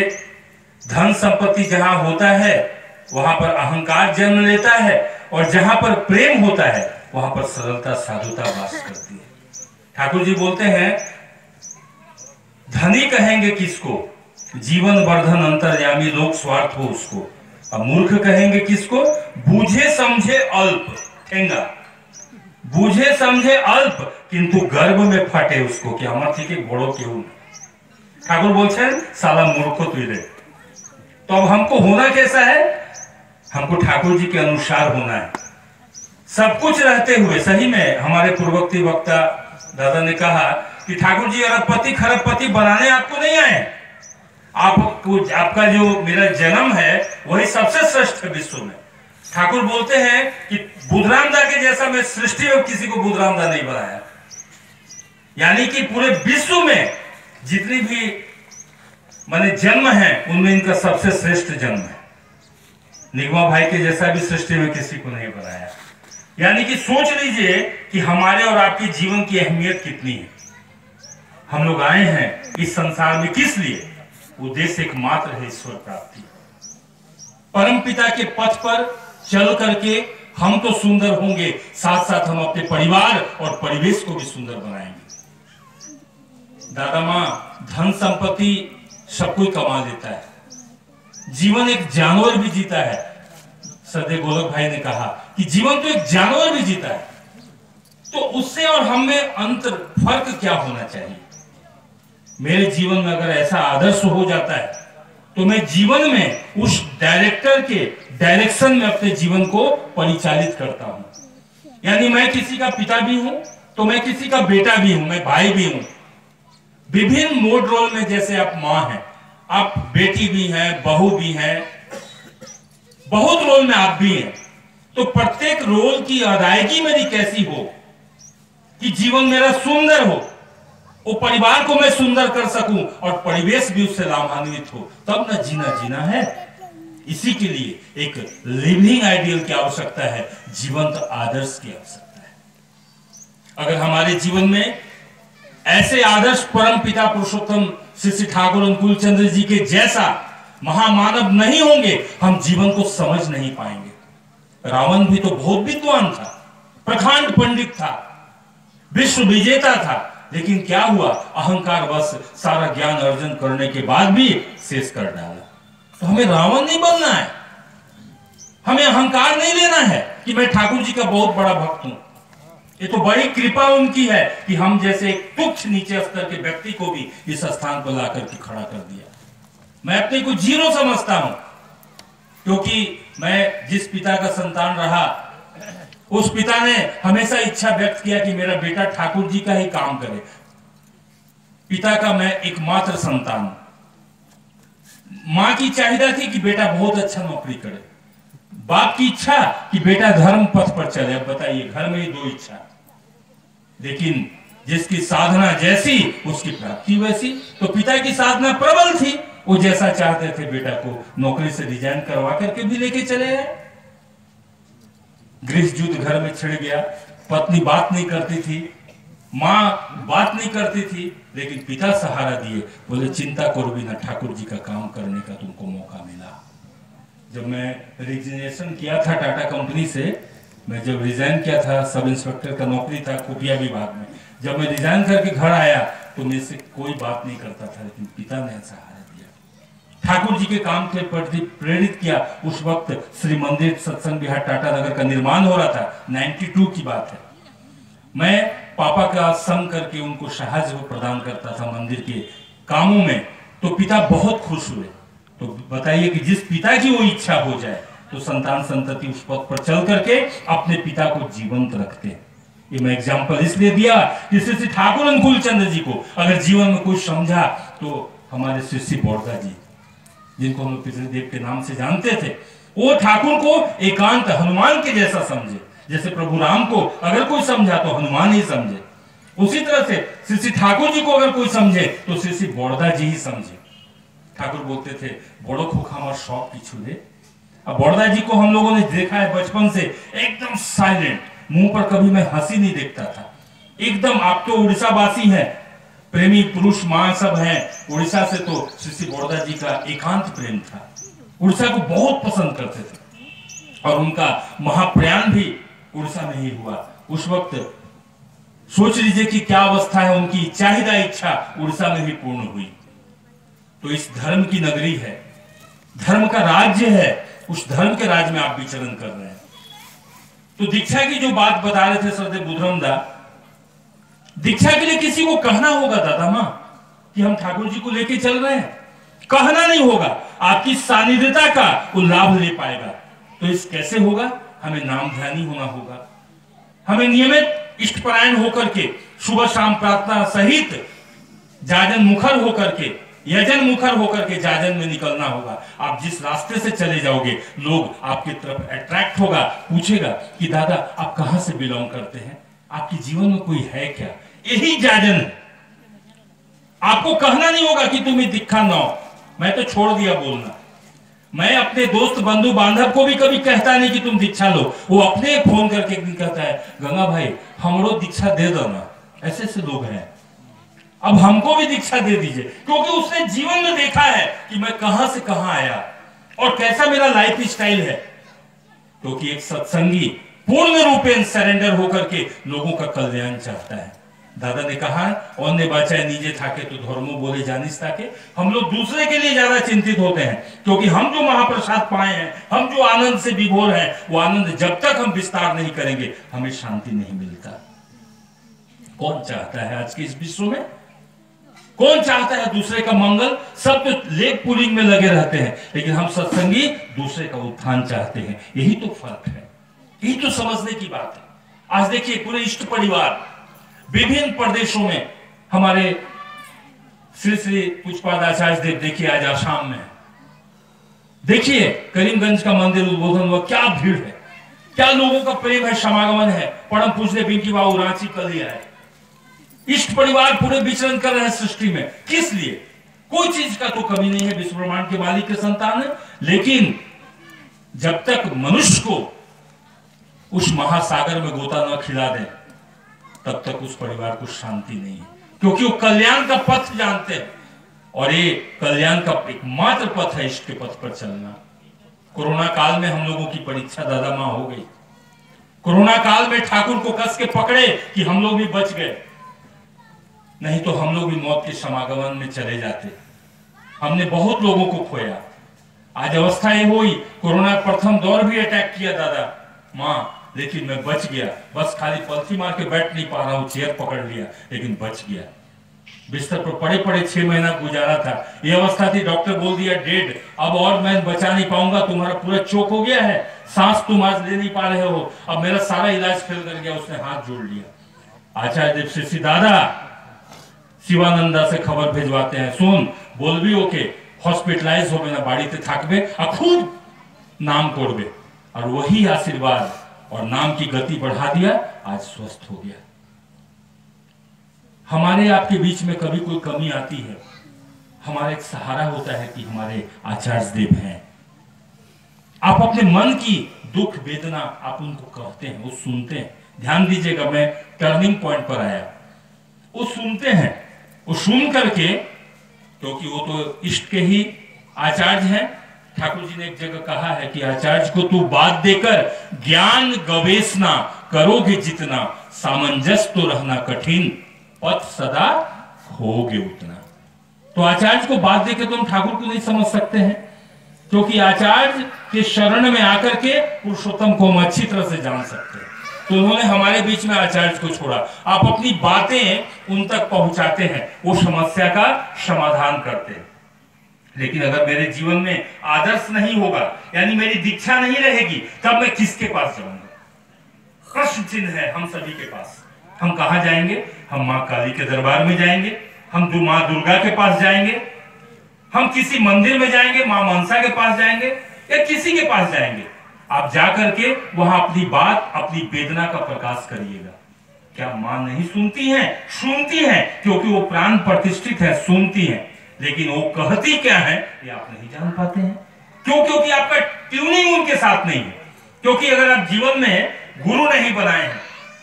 धन संपत्ति जहां होता है वहां पर अहंकार जन्म लेता है और जहां पर प्रेम होता है वहां पर सरलता साधुता वास करती है। ठाकुर जी बोलते हैं, धनी कहेंगे किसको, जीवन वर्धन अंतर्यामी, लोक स्वार्थ हो उसको। अब मूर्ख कहेंगे किसको, बूझे समझे अल्प, ठेंगा, बूझे समझे अल्प किंतु गर्भ में फटे उसको कि हमारे थी के बड़ो क्यों। ठाकुर बोलते हैं साला मूर्खो तुझे। तो अब हमको होना कैसा है, हमको ठाकुर जी के अनुसार होना है। सब कुछ रहते हुए, सही में हमारे पूर्ववर्ती वक्ता दादा ने कहा कि ठाकुर जी अरबपति खरबपति बनाने आपको नहीं आए, आपका जो मेरा जन्म है वही सबसे श्रेष्ठ है विश्व में। ठाकुर बोलते हैं कि बुद्धरामदा के जैसा मैं सृष्टि में किसी को बुद्धरामदा नहीं बनाया, यानी कि पूरे विश्व में जितनी भी माने जन्म है उनमें इनका सबसे श्रेष्ठ जन्म है। निगमा भाई के जैसा भी सृष्टि में किसी को नहीं बनाया। यानी कि सोच लीजिए कि हमारे और आपके जीवन की अहमियत कितनी है। हम लोग आए हैं इस संसार में किस लिए, उद्देश्य एकमात्र है ईश्वर प्राप्ति। परम पिता के पथ पर चल करके हम तो सुंदर होंगे, साथ साथ हम अपने परिवार और परिवेश को भी सुंदर बनाएंगे। दादा माँ, धन संपत्ति सब कोई कमा लेता है, जीवन एक जानवर भी जीता है। सरदेव गोलक भाई ने कहा कि जीवन तो एक जानवर भी जीता है, तो उससे और हम में अंतर फर्क क्या होना चाहिए? मेरे जीवन में अगर ऐसा आदर्श हो जाता है तो मैं जीवन में उस डायरेक्टर के डायरेक्शन में अपने जीवन को परिचालित करता हूं। यानी मैं किसी का पिता भी हूं तो मैं किसी का बेटा भी हूं, मैं भाई भी हूं। विभिन्न मोड रोल में, जैसे आप मां हैं, आप बेटी भी हैं, बहू भी हैं, बहुत रोल में आप भी हैं। तो प्रत्येक रोल की अदायगी मेरी कैसी हो कि जीवन मेरा सुंदर हो, वो परिवार को मैं सुंदर कर सकूं और परिवेश भी उससे लाभान्वित हो, तब ना जीना है। इसी के लिए एक लिविंग आइडियल की आवश्यकता है, जीवंत आदर्श की आवश्यकता है। अगर हमारे जीवन में ऐसे आदर्श परम पिता पुरुषोत्तम श्री श्री ठाकुर अनुकूल चंद्र जी के जैसा महामानव नहीं होंगे, हम जीवन को समझ नहीं पाएंगे। रावण भी तो बहुत विद्वान था, प्रखंड पंडित था, विश्व विजेता था, लेकिन क्या हुआ? अहंकार वश सारा ज्ञान अर्जन करने के बाद भी शेष कर डाला। तो हमें रावण नहीं बनना है, हमें अहंकार नहीं लेना है कि मैं ठाकुर जी का बहुत बड़ा भक्त हूं। ये तो बड़ी कृपा उनकी है कि हम जैसे एक तुच्छ नीचे स्तर के व्यक्ति को भी इस स्थान पर ला करके खड़ा कर दिया। मैं अपने को जीरो समझता हूं, क्योंकि मैं जिस पिता का संतान रहा, उस पिता ने हमेशा इच्छा व्यक्त किया कि मेरा बेटा ठाकुर जी का ही काम करे। पिता का मैं एकमात्र संतान। मां की चाहिए थी कि बेटा बहुत अच्छा नौकरी करे, बाप की इच्छा कि बेटा धर्म पथ पर चले। अब बताइए, घर में ही दो इच्छा, लेकिन जिसकी साधना जैसी उसकी प्राप्ति वैसी। तो पिता की साधना प्रबल थी, वो जैसा चाहते थे बेटा को नौकरी से रिजाइन करवा करके भी लेके चले गए। गृह युद्ध घर में छिड़ गया, पत्नी बात नहीं करती थी, मां बात नहीं करती थी, लेकिन पिता सहारा दिए, बोले चिंता करो भी ना, ठाकुर जी का काम करने का तुमको मौका मिला। जब मैं रिजिग्नेशन किया था टाटा कंपनी से, मैं जब रिजाइन किया था, सब इंस्पेक्टर का नौकरी था खुफिया विभाग में, जब मैं रिजाइन करके घर आया तो मेरे से कोई बात नहीं करता था, लेकिन पिता ने सहारा दिया, ठाकुर जी के काम के प्रति प्रेरित किया। उस वक्त श्री मंदिर सत्संग विहार टाटा नगर का निर्माण हो रहा था, 92 की बात है। मैं पापा का संग करके उनको सहायता प्रदान करता था मंदिर के कामों में, तो पिता बहुत खुश हुए। तो बताइए कि जिस पिता की वो इच्छा हो जाए तो संतान संतति उस पथ पर चल करके अपने पिता को जीवंत रखते हैं। ये मैं एग्जाम्पल इसलिए दिया कि श्री ठाकुर अनुकूल चंद्र जी को अगर जीवन में कोई समझा तो हमारे श्री बोरदा जी, जिनको हम लोग पितृदेव के नाम से जानते थे, वो ठाकुर को एकांत हनुमान के जैसा समझे। जैसे प्रभु राम को अगर कोई समझा तो हनुमान ही समझे, उसी तरह से श्री ठाकुर जी को अगर कोई समझे तो श्री बोरदा जी ही समझे। ठाकुर बोलते थे बड़ो खोखा हमार शौक पीछू दे। अब बोरदा जी को हम लोगों ने देखा है बचपन से, एकदम साइलेंट, मुंह पर कभी मैं हंसी नहीं देखता था एकदम। आप तो उड़ीसा वासी हैं, प्रेमी पुरुष मां सब हैं उड़ीसा से, तो श्री बोरदा जी का एकांत प्रेम था, उड़ीसा को बहुत पसंद करते थे और उनका महाप्रयाण भी उड़ीसा में ही हुआ। उस वक्त सोच लीजिए कि क्या अवस्था है उनकी, चाहिदा इच्छा उड़ीसा में ही पूर्ण हुई। तो इस धर्म की नगरी है, धर्म का राज्य है, उस धर्म के राज्य में आप विचरण कर रहे हैं। तो दीक्षा की जो बात बता रहे थे सरदेव बुधराम दा, दीक्षा के लिए किसी को कहना होगा दादा मां कि हम ठाकुर जी को लेके चल रहे हैं, कहना नहीं होगा, आपकी सानिध्यता का वो लाभ ले पाएगा। तो इस कैसे होगा? हमें नाम ध्यानी होना होगा, हमें नियमित इष्टपरायण होकर के सुबह शाम प्रार्थना सहित जाजन मुखर होकर के, यजन मुखर होकर के जाजन में निकलना होगा। आप जिस रास्ते से चले जाओगे लोग आपकी तरफ अट्रैक्ट होगा, पूछेगा कि दादा आप कहां से बिलोंग करते हैं, आपके जीवन में कोई है क्या? यही जाजन है। आपको कहना नहीं होगा कि तुम्हें दिखा ना हो, मैं तो छोड़ दिया बोलना। मैं अपने दोस्त बंधु बांधव को भी कभी कहता नहीं कि तुम दीक्षा लो, वो अपने फोन करके एक दिन कहता है गंगा भाई हमरो दीक्षा दे दो ना। ऐसे ऐसे लोग हैं, अब हमको भी दीक्षा दे दीजिए, क्योंकि उसने जीवन में देखा है कि मैं कहां से कहां आया और कैसा मेरा लाइफ स्टाइल है। क्योंकि एक सत्संगी पूर्ण रूपेण सरेंडर होकर के लोगों का कल्याण चाहता है। दादा ने कहा अन्य बचाए नीचे थाके तो धर्मो बोले जानिस ताके। हम लोग दूसरे के लिए ज्यादा चिंतित होते हैं, क्योंकि हम जो महाप्रसाद पाए हैं, हम जो आनंद से विभोर हैं, वो आनंद जब तक हम विस्तार नहीं करेंगे हमें शांति नहीं मिलता। कौन चाहता है आज के इस विश्व में, कौन चाहता है दूसरे का मंगल? सब तो लेग पुलिंग में लगे रहते हैं, लेकिन हम सत्संगी दूसरे का उत्थान चाहते हैं। यही तो फर्क है, यही तो समझने की बात है। आज देखिए पूरे इष्ट परिवार विभिन्न प्रदेशों में, हमारे श्री श्री पूज्यपाद आचार्य देव देखिए आज आसाम में, देखिए करीमगंज का मंदिर उद्बोधन हुआ, क्या भीड़ है, क्या लोगों का प्रेम है, समागमन है। परम पूज्य पिंकी बाबू रांची कल ही आए। इष्ट परिवार पूरे विचरण कर रहे हैं सृष्टि में, किस लिए? कोई चीज का तो कमी नहीं है, विश्व ब्रह्मांड के मालिक के संतान है। लेकिन जब तक मनुष्य को उस महासागर में गोता न खिला दें तब तक उस परिवार को शांति नहीं है, क्योंकि वो कल्याण का पथ जानते हैं और ये कल्याण का एकमात्र पथ है इष्ट के पथ पर चलना। कोरोना काल में हम लोगों की परीक्षा दादा मां हो गई। कोरोना काल में ठाकुर को कस के पकड़े कि हम लोग भी बच गए, नहीं तो हम लोग भी मौत के समागमन में चले जाते। हमने बहुत लोगों को खोया। आज अवस्था ये हुई, कोरोना प्रथम दौर भी अटैक किया दादा मां, लेकिन मैं बच गया। बस खाली पलथी मार के बैठ नहीं पा रहा हूं, चेयर पकड़ लिया, लेकिन बच गया। बिस्तर पर पड़े पड़े 6 महीना गुजारा था। ये अवस्था थी, डॉक्टर बोल दिया डेड, अब और मैं बचा नहीं पाऊंगा, तुम्हारा पूरा चोक हो गया है, सांस तुम आज ले नहीं पा रहे हो। अब मेरा सारा इलाज फेल कर गया। उसने हाथ जोड़ लिया। आचार्य देव श्री दादा शिवानंदा से खबर भेजवाते हैं, सुन बोलबी ओके हॉस्पिटलाइज हो ना बाड़ीते थाकबे और खूब नाम कोड़बे। और वही आशीर्वाद और नाम की गति बढ़ा दिया, आज स्वस्थ हो गया। हमारे आपके बीच में कभी कोई कमी आती है, हमारा एक सहारा होता है कि हमारे आचार्य देव हैं। आप अपने मन की दुख वेदना आप उनको कहते हैं, वो सुनते हैं। ध्यान दीजिएगा, मैं टर्निंग पॉइंट पर आया। वो सुनते हैं, वो सुन करके, क्योंकि वो तो इष्ट के ही आचार्य हैं। ठाकुर जी ने एक जगह कहा है कि आचार्य को तू बात देकर ज्ञान गवेषणा करोगे जितना, सामंजस्य तो रहना कठिन, पथ सदा खोगे उतना। तो आचार्य को बात देकर तुम ठाकुर को नहीं समझ सकते हैं, क्योंकि आचार्य के शरण में आकर के पुरुषोत्तम को हम अच्छी तरह से जान सकते हैं। तो उन्होंने हमारे बीच में आचार्य को छोड़ा। आप अपनी बातें उन तक पहुंचाते हैं, वो समस्या का समाधान करते हैं। लेकिन अगर मेरे जीवन में आदर्श नहीं होगा, यानी मेरी दीक्षा नहीं रहेगी, तब मैं किसके पास जाऊंगा? प्रश्न चिन्ह है हम सभी के पास। हम कहां जाएंगे? हम मां काली के दरबार में जाएंगे, हम मां दुर्गा के पास जाएंगे, हम किसी मंदिर में जाएंगे, मां मनसा के पास जाएंगे, या किसी के पास जाएंगे। आप जाकर के वहां अपनी बात, अपनी वेदना का प्रकाश करिएगा। क्या मां नहीं सुनती हैं? सुनती हैं, क्योंकि वो प्राण प्रतिष्ठित है, सुनती हैं। लेकिन वो कहती क्या है ये आप नहीं जान पाते हैं। क्यों? क्योंकि आपका ट्यूनिंग उनके साथ नहीं है। क्योंकि अगर आप जीवन में गुरु नहीं बनाए हैं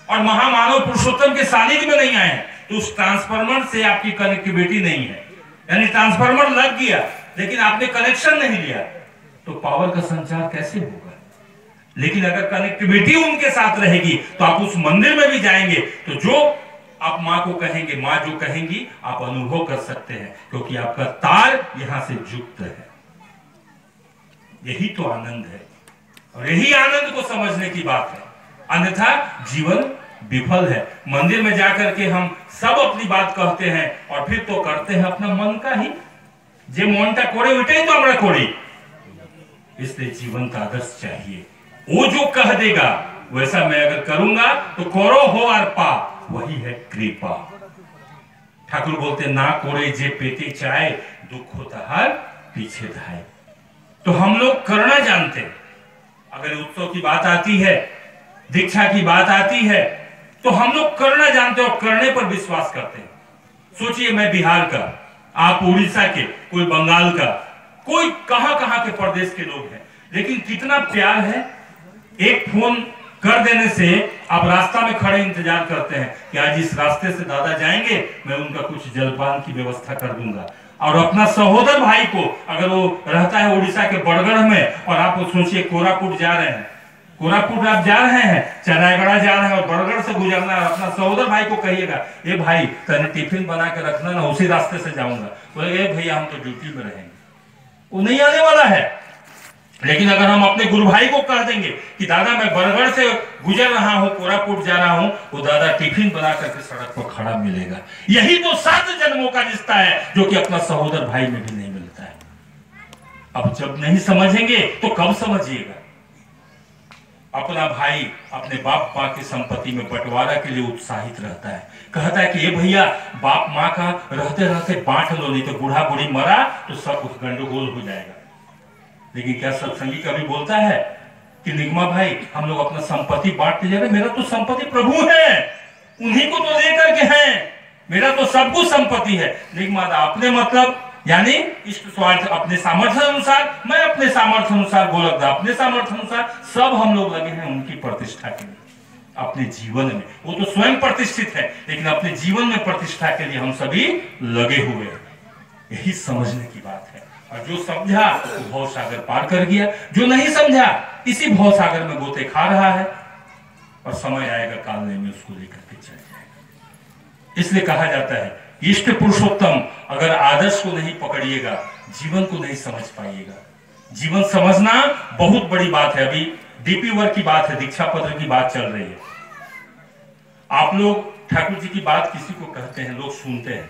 और महामानव पुरुषोत्तम के सानिध्य में नहीं आए हैं, तो उस ट्रांसफार्मर से आपकी कनेक्टिविटी नहीं है। यानी ट्रांसफार्मर लग गया लेकिन आपने कनेक्शन नहीं लिया, तो पावर का संचार कैसे होगा? लेकिन अगर कनेक्टिविटी उनके साथ रहेगी तो आप उस मंदिर में भी जाएंगे, तो जो आप मां को कहेंगे, मां जो कहेंगी आप अनुभव कर सकते हैं, क्योंकि आपका तार यहां से युक्त है। यही तो आनंद है, और यही आनंद को समझने की बात है। अन्यथा जीवन विफल है। मंदिर में जाकर के हम सब अपनी बात कहते हैं और फिर तो करते हैं अपना मन का ही। जे मनटा कोड़े उठे तो हमरा कोड़ी। इसलिए जीवन का आदर्श चाहिए। वो जो कह देगा वैसा मैं अगर करूंगा तो करो हो और पा, वही है कृपा। ठाकुर बोलते ना कोड़े जे पेटे चाहे, दुख होता हर पीछे धाए। तो हम लोग करना जानते हैं। अगर उत्सव की बात आती है, दीक्षा की बात आती है, तो हम लोग करना जानते हैं और करने पर विश्वास करते हैं। सोचिए, मैं बिहार का, आप उड़ीसा के, कोई बंगाल का, कोई कहां कहां के प्रदेश के लोग हैं, लेकिन कितना प्यार है। एक फोन कर देने से आप रास्ता में खड़े इंतजार करते हैं कि आज इस रास्ते से दादा जाएंगे, मैं उनका कुछ जलपान की व्यवस्था कर दूंगा। और अपना सहोदर भाई को, अगर वो रहता है उड़ीसा के बड़गढ़ में और आप सोचिए कोरापुट जा रहे हैं, कोरापुट आप जा रहे हैं, चाहे रायगढ़ जा रहे हैं और बरगढ़ से गुजरना है, अपना सहोदर भाई को कहिएगा, ये भाई तने टिफिन बना के रखना ना, उसी रास्ते से जाऊंगा। बोलेगा भैया हम तो ड्यूटी में रहेंगे, वो नहीं आने वाला है। लेकिन अगर हम अपने गुरु भाई को कह देंगे कि दादा मैं बरगढ़ से गुजर रहा हूँ, कोरापुट जा रहा हूँ, वो दादा टिफिन बना करके सड़क पर खड़ा मिलेगा। यही तो 7 जन्मों का रिश्ता है जो कि अपना सहोदर भाई में भी नहीं मिलता है। अब जब नहीं समझेंगे तो कब समझिएगा। अपना भाई अपने बाप माँ की संपत्ति में बंटवारा के लिए उत्साहित रहता है, कहता है कि ये भैया बाप माँ का रहते रहते बांट लो, नहीं तो बूढ़ा बूढ़ी मरा तो सब कुछ गंडगोल हो जाएगा। लेकिन क्या सत्संगी कभी बोलता है कि निगमा भाई हम लोग अपना संपत्ति बांटते जा रहे, मेरा तो संपत्ति प्रभु है, उन्हीं को तो लेकर के हैं, मेरा तो सब कुछ संपत्ति है। निगमा अपने मतलब यानी इष्ट स्वार्थ अपने सामर्थ्य अनुसार, मैं अपने सामर्थ्य अनुसार, गोलकदा अपने सामर्थ्य अनुसार, सब हम लोग लगे हैं उनकी प्रतिष्ठा के लिए अपने जीवन में। वो तो स्वयं प्रतिष्ठित है, लेकिन अपने जीवन में प्रतिष्ठा के लिए हम सभी लगे हुए हैं। यही समझने की बात है। और जो समझा वो भव सागर पार कर गया, जो नहीं समझा इसी भव सागर में गोते खा रहा है, और समय आएगा कालने में उसको लेकर के चल जाएगा। इसलिए कहा जाता है इष्ट पुरुषोत्तम अगर आदर्श को नहीं पकड़िएगा, जीवन को नहीं समझ पाइएगा। जीवन समझना बहुत बड़ी बात है। अभी डीपी वर्क की बात है, दीक्षा पत्र की बात चल रही है। आप लोग ठाकुर जी की बात किसी को कहते हैं, लोग सुनते हैं,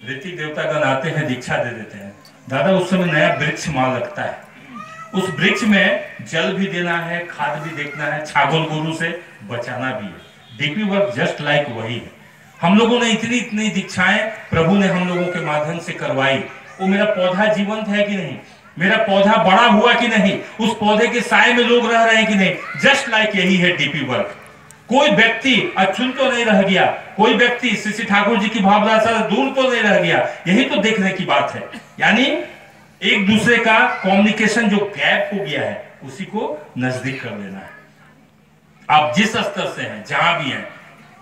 ऋतिक देवतागण आते हैं, दीक्षा दे देते हैं। दादा उस समय नया वृक्ष मां लगता है, उस वृक्ष में जल भी देना है, खाद भी देखना है, छागल गोरू से बचाना भी है। डीपी वर्क जस्ट लाइक वही है। हम लोगों ने इतनी दीक्षाएं प्रभु ने हम लोगों के माध्यम से करवाई। वो मेरा पौधा जीवंत है कि नहीं, मेरा पौधा बड़ा हुआ कि नहीं, उस पौधे के साए में लोग रह रहे हैं कि नहीं, जस्ट लाइक यही है डीपी वर्क। कोई व्यक्ति अछूत तो नहीं रह गया, कोई व्यक्ति श्री ठाकुर जी की भावना से दूर तो नहीं रह गया। यही तो देखने की बात है। यानी एक दूसरे का कम्युनिकेशन जो गैप हो गया है उसी को नजदीक कर लेना है। आप जिस स्तर से हैं, जहां भी हैं,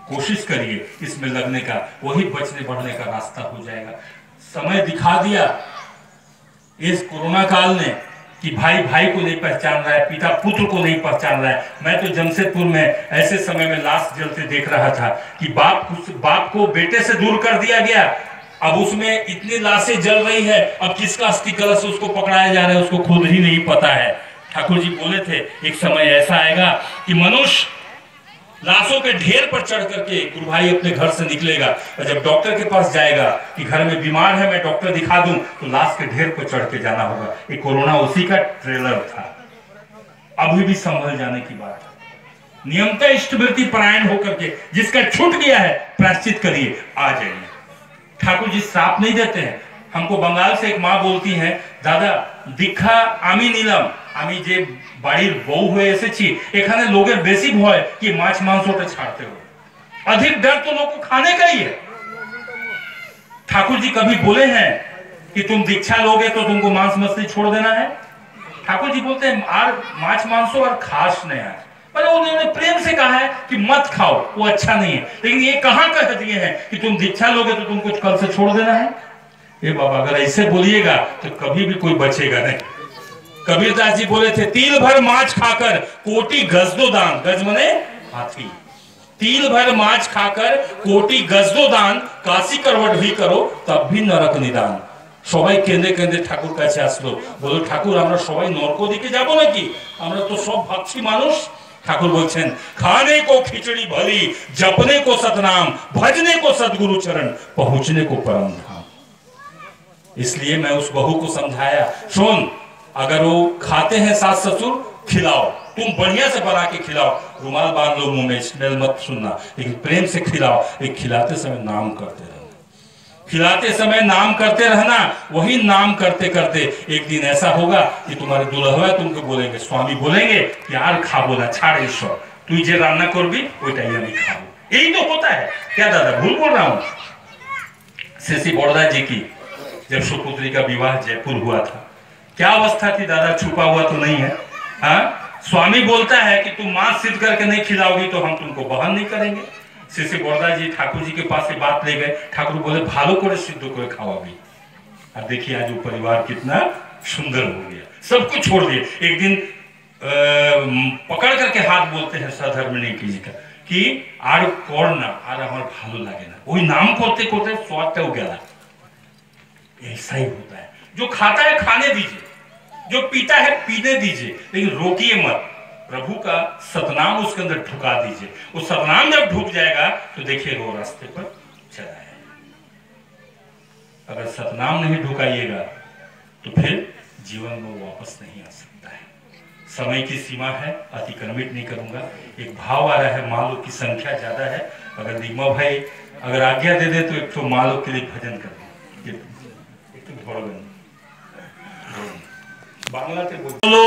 कोशिश करिए इसमें लगने का, वही बचने बढ़ने का रास्ता हो जाएगा। समय दिखा दिया इस कोरोना काल ने कि भाई भाई को नहीं पहचान रहा है, पिता पुत्र को नहीं पहचान रहा है। मैं तो जमशेदपुर में ऐसे समय में लाश जलते देख रहा था कि बाप को बेटे से दूर कर दिया गया, अब उसमें इतनी लाशें जल रही है, अब किसका अस्थि कलश उसको पकड़ाया जा रहा है उसको खुद ही नहीं पता है। ठाकुर जी बोले थे एक समय ऐसा आएगा कि मनुष्य लाशों के ढेर पर चढ़ करके गुरु भाई अपने घर से निकलेगा, और जब डॉक्टर के पास जाएगा कि घर में बीमार है मैं डॉक्टर दिखा दूं, तो लाश के ढेर पर चढ़ के जाना होगा। ये कोरोना उसी का ट्रेलर था। अभी भी संभल जाने की बात है। नियमतः इष्टवृत्ति परायण होकर के जिसका छूट गया है प्रायश्चित करिए, आ जाइए। ठाकुर जी श्राप नहीं देते हैं। हमको बंगाल से एक माँ बोलती है, दादा दीक्षा आमी नीलम, আমি যে বাড়ির বউ হয়ে এসেছি এখানে লোকের বেশি ভয় कि माछ मांसोटा छाड़ते हो, अधिक डर तो लोग को खाने का ही है। ठाकुर जी कभी बोले हैं कि तुम दीक्षा लोगे तो तुमको मांस मछली छोड़ देना है? ठाकुर जी बोलते हैं और माछ मांसो और खास नहीं है, मतलब उन्होंने प्रेम से कहा है कि मत खाओ, वो अच्छा नहीं है। लेकिन ये कहां कह दिए हैं कि तुम दीक्षा लोगे तो तुमको कल से छोड़ देना है? ये बाबा अगर ऐसे बोलिएगा तो कभी भी कोई बचेगा नहीं। कबीरदास जी बोले थे तिल भर माछ खाकर कोटि गज दो दान, गज मने हाथी, तिल भर माछ खाकर कोटि गज दो दान, काशी करवट भी करो तब भी नरक निदान। সবাই কেঁদে কেঁদে ঠাকুর কাছে আসলো, বলো ঠাকুর আমরা সবাই নরক দিকে যাব নাকি, আমরা তো সব ভাবছি মানুষ। ठाकुर बोलছেন खाने को खिचड़ी भली, जपने को सतनाम, भजने को सदगुरु चरण, पहुंचने को परम धाम। इसलिए मैं उस बहू को समझाया, सुन अगर वो खाते हैं सास ससुर खिलाओ, तुम बढ़िया से बना के खिलाओ, रुमाल बांध लो मुंह में, स्मेल मत सुनना, लेकिन प्रेम से खिलाओ। एक खिलाते समय नाम करते रहना, खिलाते समय नाम करते रहना। वही नाम करते करते एक दिन ऐसा होगा कि तुम्हारे दुल्हवा तुमको बोलेंगे, स्वामी बोलेंगे यार खाबो ना, छाड़ ईश्वर, तू जे रान्ना करबी ওইটাই আমি খাবো। यही तो होता है। क्या दादा भूल बोल रहा हूँ? श्री बड़ोदा जी की जब सुपुत्री का विवाह जयपुर हुआ था, क्या अवस्था थी दादा, छुपा हुआ तो नहीं है। हाँ, स्वामी बोलता है कि तुम मांस सिद्ध करके नहीं खिलाओगी तो हम तुमको बहन नहीं करेंगे। श्री बड़ोदा जी ठाकुर जी के पास से बात ले गए, ठाकुर बोले भालो करे सिद्ध करे खाओगी। अब देखिए आज वो परिवार कितना सुंदर हो गया, सब कुछ छोड़ दिए। एक दिन पकड़ करके हाथ बोलते हैं सधर्मिणी की जी का कि आर कर ना आर हमारे भालो लगे ना, वही नाम करते करते स्वादटाও गया। ऐसा ही होता है, जो खाता है खाने दीजिए, जो पीता है पीने दीजिए, लेकिन रोकिए मत। प्रभु का सतनाम उसके अंदर ढुका दीजिए, वो सतनाम जब ढुक जाएगा तो देखिए वो रास्ते पर चला है। अगर सतनाम नहीं ढुकाइएगा तो फिर जीवन में वापस नहीं आ सकता है। समय की सीमा है, अतिक्रमित नहीं करूंगा। एक भाव आ रहा है, मालो की संख्या ज्यादा है, अगर रीमा भाई अगर आज्ञा दे दे तो एक तो मालो के लिए भजन कर दे। एक तो भड़गन बांग्लाते बोलो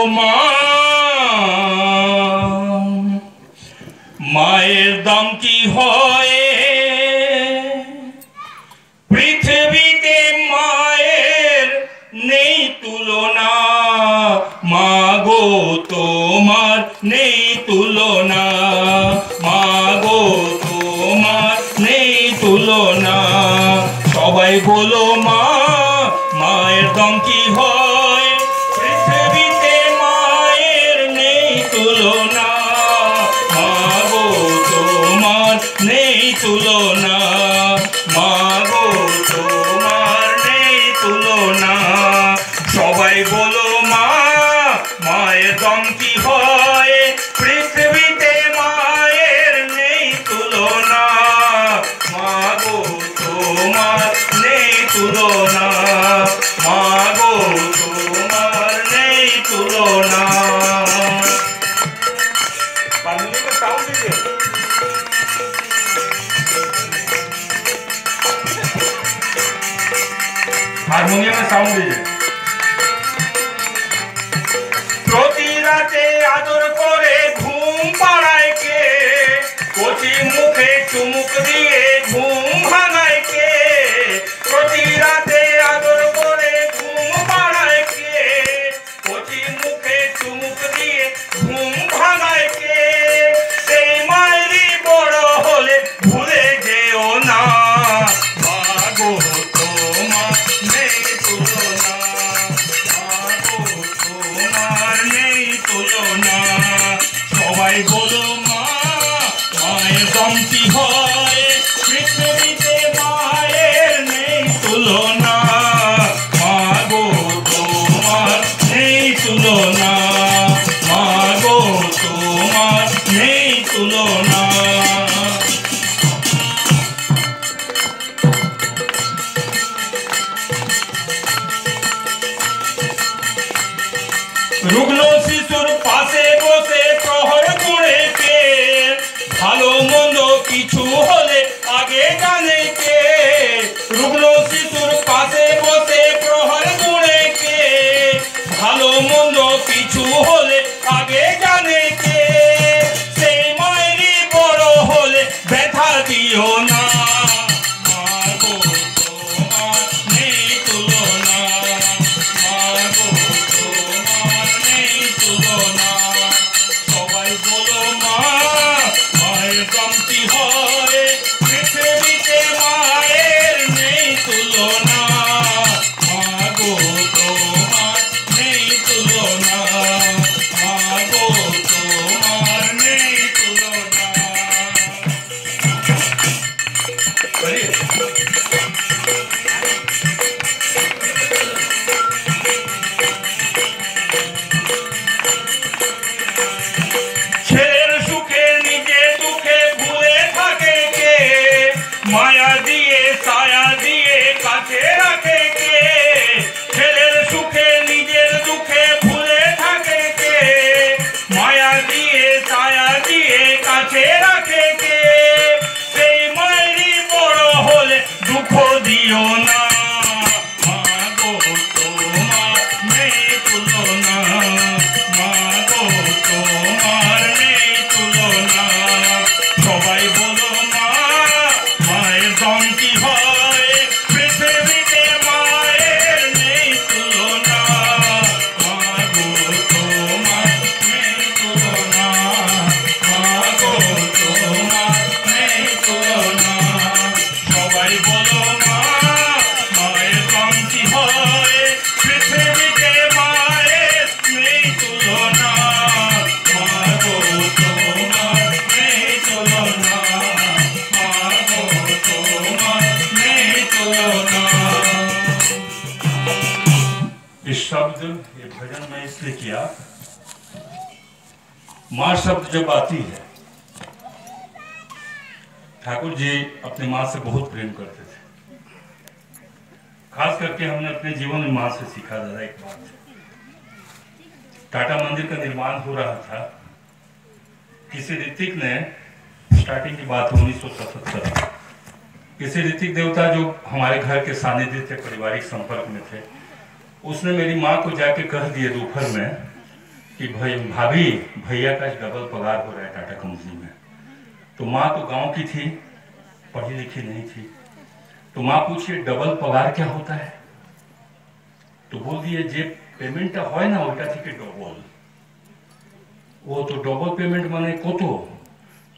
माয়ের দাম কি হয় পৃথিবীতে, মায়ের নেই তুলনা, মাগো তোমার নেই তুলনা, মাগো তোমার নেই তুলনা। সবাই বলো মা, মায়ের দাম কি হয় পৃথিবীতে, মায়ের নেই তুলনা, মাগো তোমার নেই তুলনা, মাগো তোমার নেই তুলনা। সবাই বলো মা, মায়ের দাম কি হয় পৃথিবীতে, মায়ের নেই তুলনা, মাগো তোমার নেই তুলনা, মাগো তোমার নেই তুলনা। हारमोनियम में साउंड दीजिए। हारमोनियम में साउंड दीजिए। প্রতি রাতে আদর করে ঘুম পাড়ায় কে, কচি মুখে চুমুক দিয়ে ঘুম ভাঙায় কে, প্রতি রাতে আদর করে ঘুম পাড়ায় কে, কচি মুখে চুমুক দিয়ে ঘুম ভাঙায় কে। সেই মায়েরই বড় হলে ভুলে যেও না, মাগো তোমার নেই তুলনা, মাগো তোমার নেই তুলনা। সবাই বলো মা, মায়ের দাম কি হয় পৃথিবীতে, মায়ের নেই তুলনা, মাগো তোমার নেই তুলনা, মাগো তোমার নেই তুলনা। রুগ্ন শিশুর পাশে বসে প্রহর করে কে, ভালো মন্দ কিছু হলে আগে জানে কে, রুগ্ন শিশুর পাশে বসে প্রহর করে কে, ভালো মন্দ কিছু হলে আগে জানে কে। সেই মায়েরই বড় হলে ব্যথা দিও না, মাগো তোমার নেই তুলনা, মাগো তোমার নেই তুলনা। সবাই বলো মা, মায়ের দাম কি হয় পৃথিবীতে, মায়ের নেই তুলনা, মাগো তোমার নেই তুলনা, মাগো তোমার নেই তুলনা। ছেলের সুখে নিজে দুঃখে ভুলে থাকে কে, মায়া দিয়ে ছায়া দিয়ে কাছে রাখে কে, ছেলের সুখে নিজের দুঃখে ভুলে থাকে কে, মায়া দিয়ে ছায়া দিয়ে কাছে রাখে কে। সেই মায়েরই বড় হলে দুঃখ দিও না, মাগো তোমার নেই তুলনা, মাগো তোমার নেই তুলনা। সবাই বলো মা, মায়ের দাম কি হয় পৃথিবীতে, মায়ের নেই তুলনা, মাগো তোমার নেই তুলনা, মাগো তোমার নেই তুলনা। সবাই বলো মা, माँ शब्द जब आती है, ठाकुर जी अपनी माँ से बहुत प्रेम करते थे। खास करके हमने अपने जीवन में माँ से सीखा दादा एक बात। टाटा मंदिर का निर्माण हो रहा था, किसी ऋतिक ने, स्टार्टिंग की बात 1977, किसी ऋतिक देवता जो हमारे घर के सानिध्य थे, पारिवारिक संपर्क में थे, उसने मेरी माँ को जाके कह दिए दोपहर में कि भाभी भैया का डबल पगार हो रहा है टाटा कंपनी में। तो माँ तो गांव की थी, पढ़ी लिखी नहीं थी। तो माँ पूछिए डबल पगार क्या होता है? तो बोल दिए जे पेमेंट है ना ओटा थी कि डबल, वो तो डबल पेमेंट माने को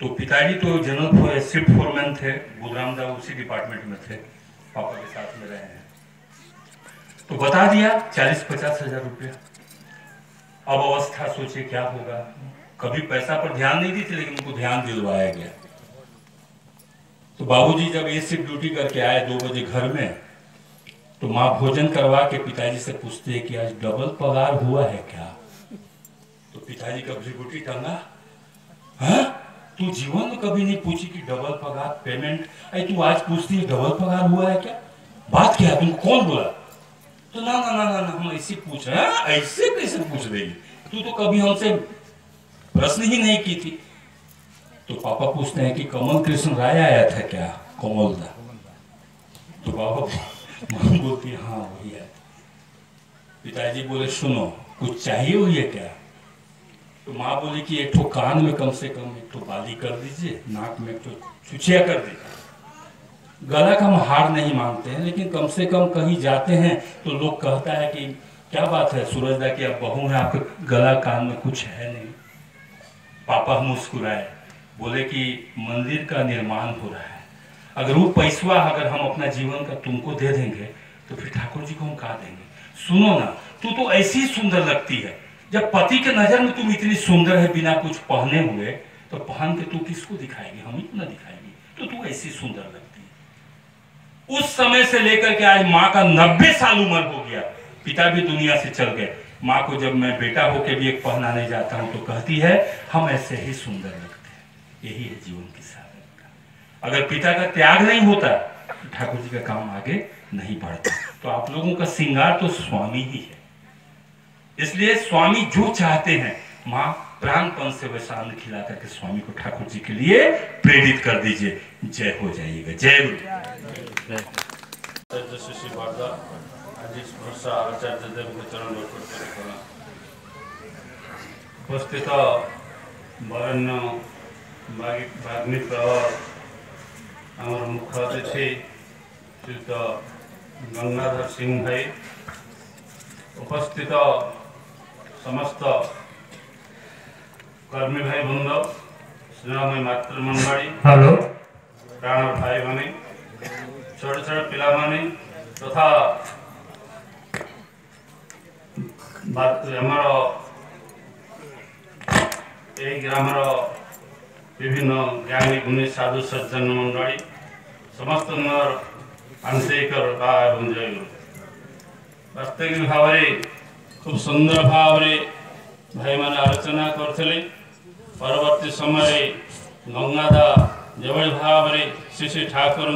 तो पिताजी तो जनरल शिफ्ट फोरमैन थे, बुधराम दा उसी डिपार्टमेंट में थे, पापा के साथ में रहे हैं। तो बता दिया 40-50 हजार रुपया। अब अवस्था सोचे क्या होगा, कभी पैसा पर ध्यान नहीं दी थी, लेकिन उनको ध्यान दिलवाया गया। तो बाबूजी जब ये शिफ्ट ड्यूटी करके आए 2 बजे घर में, तो माँ भोजन करवा के पिताजी से पूछते हैं कि आज डबल पगार हुआ है क्या? तो पिताजी का भ्रिकुटी टंगा, हाँ तू जीवन में कभी नहीं पूछी कि डबल पगार पेमेंट, अरे तू आज पूछती है डबल पगार हुआ है क्या? बात क्या है, तुमको कौन बोला? तो ना ना ना ना, ना हम ऐसे पूछ रहे हैं। ऐसे कैसे पूछ रही, तू तो कभी हमसे प्रश्न ही नहीं की थी। तो पापा पूछते हैं कि कमल कृष्ण राय आया था क्या? कमल दा। तो पापा मां बोलती है हाँ वही है। पिताजी बोले सुनो कुछ चाहिए हुई है क्या? तो माँ बोली कि एक ठो कान में कम से कम एक ठो बाली कर दीजिए, नाक में एक ठो चुचिया कर दीजिए। गला का हम हार नहीं मांगते हैं, लेकिन कम से कम कहीं जाते हैं तो लोग कहता है कि क्या बात है सूरज दा की आप बहू है, आपके गला कान में कुछ है नहीं। पापा मुस्कुराए, बोले कि मंदिर का निर्माण हो रहा है, अगर वो पैसा अगर हम अपना जीवन का तुमको दे देंगे तो फिर ठाकुर जी को हम कहा देंगे। सुनो ना, तू तो ऐसी सुंदर लगती है, जब पति के नजर में तुम इतनी सुंदर है बिना कुछ पहने हुए, तो पहन के तू किसको दिखाएगी? हम ही तो ना दिखाएगी। तो तू ऐसी सुंदर लगती है। उस समय से लेकर के आज माँ का 90 साल उम्र हो गया, पिता भी दुनिया से चल गए। माँ को जब मैं बेटा होके भी एक पहनाने जाता हूँ तो कहती है हम ऐसे ही सुंदर लगते हैं। यही है जीवन की सार्थकता। अगर पिता का त्याग नहीं होता तो ठाकुर जी का काम आगे नहीं बढ़ता। तो आप लोगों का श्रृंगार तो स्वामी ही है, इसलिए स्वामी जो चाहते हैं माँ प्राणपन से वैसा अन्न खिला करके स्वामी को ठाकुर जी के लिए प्रेरित कर दीजिए। जय हो जाइएगा। जय गुरु। उपस्थित वरण्य वाग्मित्र आमर मुख्य अतिथि श्रीयुत गंगाधर सिंह भाई, उपस्थित समस्त कर्मी भाई बंद, स्नेहमय मातृमंडली, हेलो प्राण भाई माने, छोटे छोटे पिला माने तथा आमर यही ग्रामर विभिन्न ज्ञानी गुणी साधु सज्जन मंडली समस्त आंतरिक एवं जय गुरु। वास्तविक भाव में खूब सुंदर भाव में भाई मैंने आलोचना करते। परवर्ती समय गंगादा जो भाव में श्री श्री ठाकुर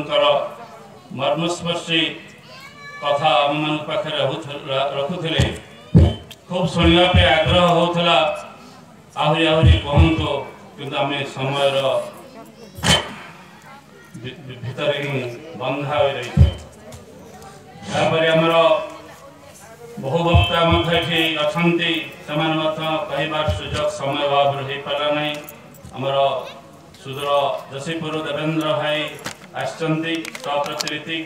मर्मस्पर्शी कथा आम मान पाखे रखुले, खूब शुणापे आग्रह होता, आहरी आहरी कहतु कि आम समय भितर ही बंधा रही। आमर बहु वक्ता अच्छा कहबार सुजोग समय अभाव हो पारा ना। आमर सुदूर जशीपुर देवेंद्र भाई आप्रतिनिधि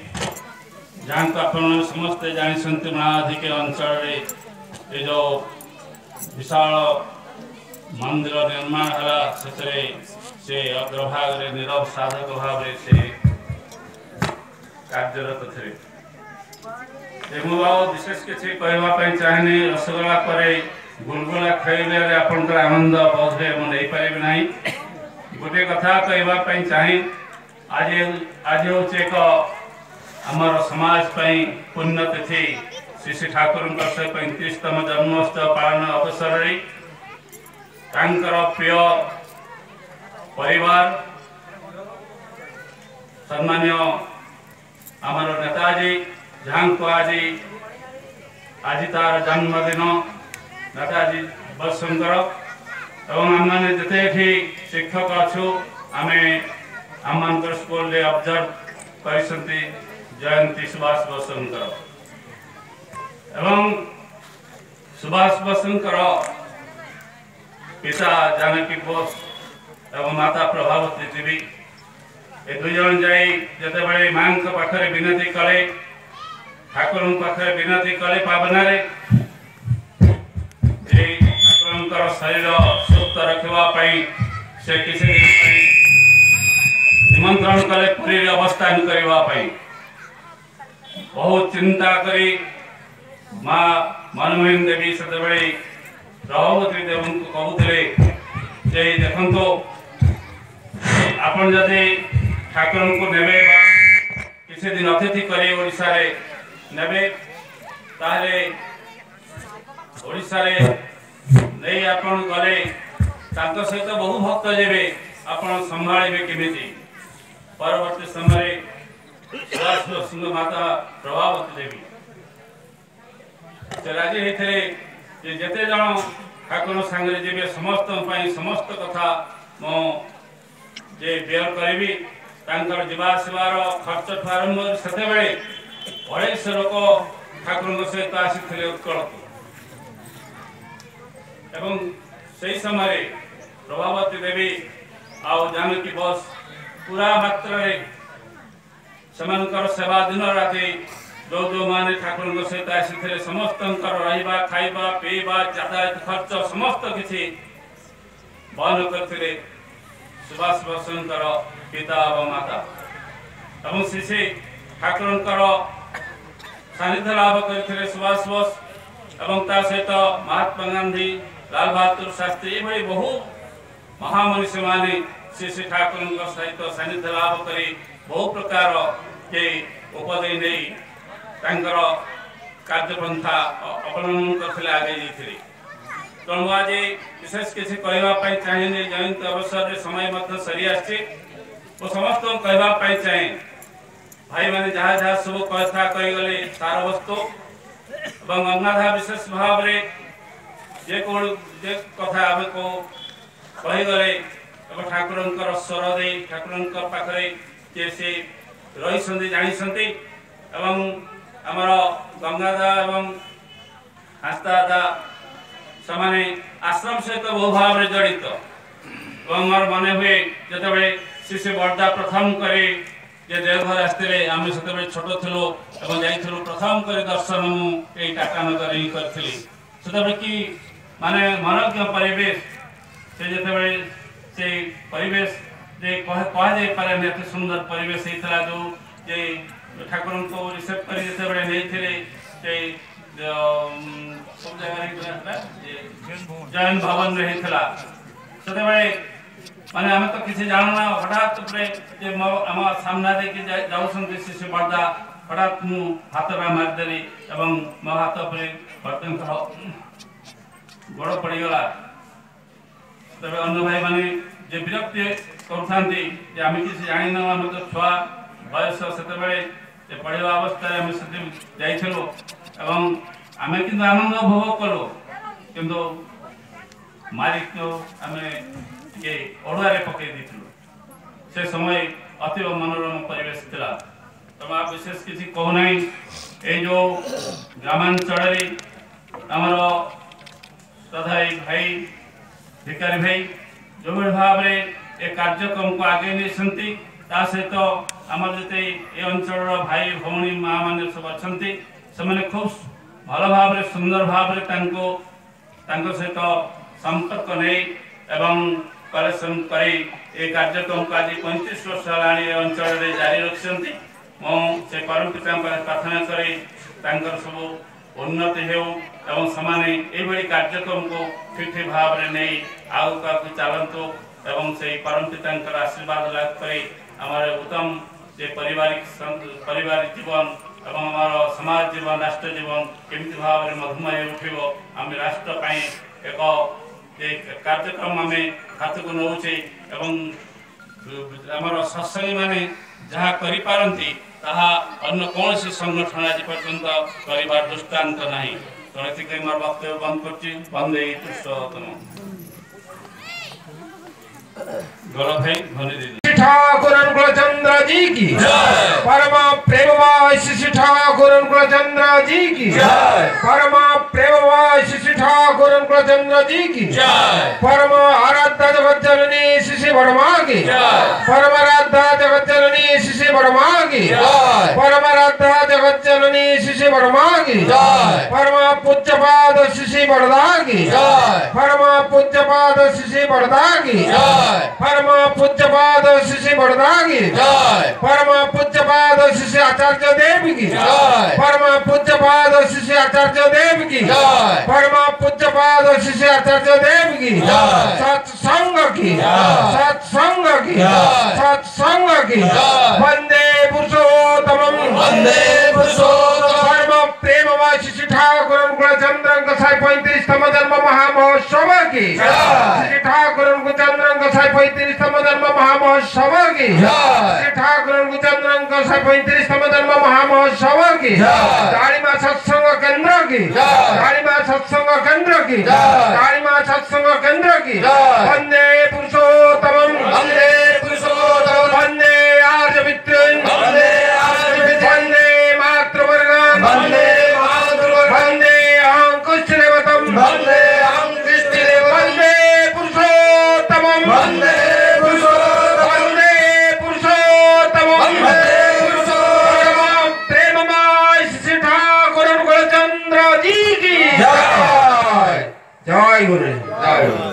जहाँ को आप समस्ते जानते महाधिक अंचल ये जो विशाल मंदिर निर्माण है से अग्रभाग नीरव साधक भाव से कार्यरत थे। विशेष किसी कहवाई चाहे रसगोला पर गुलगुला खाइले आपंकर आनंद बोध हुए मुझे पारि ना। गोटे कथा कहवाई चाहे आज हूँ एक आमर समाज पुण्यतिथि श्री श्री ठाकुर 35तम जन्मोत्सव पालन अवसर तांकर प्रिय परिवार सम्मान्य आमर नेताजी जहाँ को आज तार जन्मदिन नेताजी बसशंकर एवं आम मैंने जिते शिक्षक अच्छु आम आम स्कूल ऑब्जर्व कर जयंती सुभाष बसशंकर एवं सुभाष बसशंकर पिता जानकी बोस एवं माता प्रभावती देवी ए दुई जन जाई जते बड़े मां के पाखरे विनती कले ठाकुर पाखरे विनती कले पावना रे ए ठाकुर शरीर सुस्थ रखवा पई से किसी दिन पई निमंत्रण कले पुरी अवस्थान करवा पई बहुत चिंता करी मां मनमोहन देवी सते बड़े प्रभावती देवी को कहूले जे देखंतो आपण जदि ठाकुर को नेबे किसी दिन अतिथि करे ओडिसा रे नेबे तारे ओडिसा रे नहीं आपण गले तांको सहित बहु भक्त जेबे आपण संभाळिबे केमिति परवर्ती समय सुभाष बसुंग माता प्रभावती देवी से राजी हेथिले जे जते जण ठाकुर संगे जेबे समस्त पई समस्त कथा मो जे बेयर करी तांकर जीवासवार खर्च आरंभ से बेले 250 लोक ठाकुर सहित आसी उत्कल एवं से समय प्रभावती देवी आउ जानकी बस पूरा मात्रा सेवा दिन राति जो जो माने ठाकुर सहित आसी समस्त रहा खाइबा पीवा यातायात खर्च समस्त किसी बहन करते सुभाष बसुंकर पिता और माता एवं शिशि ठाकुर सानिध्य लाभ करते सुभाष बोस एवं ता सहित महात्मा गांधी लाल बहादुर शास्त्री ये बहु महामनीषी माने शिशि ठाकुर सहित सानिध्य लाभ कर बहु प्रकार के उपदे नहीं कार्यपंथा अवलंबन करते आगे जाते तेणु आज विशेष किसी कहवाई चाहिए जयंती अवसर में समय सरी आसी समस्त कहवाई चाहे भाई मैंने जहाँ जहाँ सब कथा कहीगले सार वस्तु और गंगाधा विशेष भाव में जे कथा आम को कहीगले ठाकुर स्वर दे ठाकुर पाखे जे सी रही जानी आमर गंगादा एवं हास्तादा से आश्रम सहित बहु भाव में जड़ित मोर मन हुए जिते शिशु बर्दा प्रथम करे जे देवघर आसते आम से छोट थिलु जाइलु प्रथम कर दर्शन मुझे टाटानगर ही करी से कि माने मनज्ञ परिवेश से जिते से परिवेश जे कह पारे एत सुंदर परिवेश होता जो जे ठाकुर को रिसीव कर जिते नहीं सब जगह जैन भवन में होता से माने आम तो किसी जानना हठात आम सामना देखिए जाऊँ शिशु बर्दा हठात मु हाथ मारिदेली एवं मो हाथ पर गोड़ पड़गला तब अन्य भाई मैंने जे विरक्ति कर आम किसी जान आम तो छुआ बयस से पढ़ा अवस्था जाइलु एवं आम कि आनंद उपभोग कलु किंतु मारिक आम ये अड़ुआरे पकई देलु से समय अतीव मनोरम परिवेश था तो आप विशेष किसी कहना ये जो ग्रामांचल आमर श्रद्धाई भाई भिकारी भाई जो भाव में ये कार्यक्रम को आगे नहीं सहित आमर जिते ये अंचल भाई भौणी माँ मैंने सब अच्छा से खूब भल भाव में सुंदर भाव में सहित संपर्क नहीं एवं कलेक्शन कर कार्यक्रम को आज 35 वर्ष है अंचल जारी रखिंट से परम पिता प्रार्थना कर सब उन्नति हो समाने ये कार्यक्रम को ठीक ठीक भाव में नहीं आग का चलतु एवं से परम पिता आशीर्वाद लाभ कर आम उत्तम जे पारिवारिक जीवन एवं आम समाज जीवन राष्ट्र जीवन केमती भाव में मधुमय उठो आम राष्ट्र एक कार्यक्रम आम हाथ को नौचे आमर सत्संगी मैंने जहाँ करिपारती ताहा अन्य कौन सी संगठन आज पर्यंत कर दृष्टान्त ना तो मोर वक्तव्य बंद कर वंदे पुरुषोत्तम गौरव भाई धन्य दीदी ठाकुर चंद्र जी की परम प्रेममय श्री ठाकुर चंद्र जी की परम प्रेममय श्री ठाकुर चंद्र जी की परम आराध्य जगत जननी श्री वर्मा की परम आराध्य जगत जननी श्री वर्मा की परम आराध्य जगत जननी श्री वर्मा की परम पूज्यपाद श्री बड़दा की परम पूज्यपाद श्री बड़दा की परम पूज्यपाद श्री बड़दा की परम पूज्यपाद श्री आचार्य देव की परम पूज्यपाद श्री आचार्य देव की परम पूज्यपाद श्री आचार्य देव की सत्संग की सत्संग की सत्संग की वंदे पुरुषोत्तमं वंदे पुरुषोत्तमं परम प्रेममय श्री ठाकुर चंद्र 35तम जन्म महामहोत्सव की श्री ठाकुर चंद्र 35तम जन्म महामहोत्सव की श्री ठाकुर चंद्र 35तम जन्म महामहोत्सव की कालीमा सत्संग केंद्र की कालीमा सत्संग केंद्र की कालीमा सत्संग केंद्र की वंदे पुरुषोत्तमं वंदे पुरुषोत्तमं वंदे आर्य मित्रं वंदे आर्य मित्रं वंदे मातृवर्गं वंदे मातृवर्गं वंदे अंकुशदेवतं वंदे अंकुशदेवतं वंदे पुरुषोत्तमं वंदे पुरुषोत्तमं वंदे पुरुषोत्तमं वंदे पुरुषोत्तमं प्रेममय श्री ठाकुर चंद्र जी की जय जय गुरु जय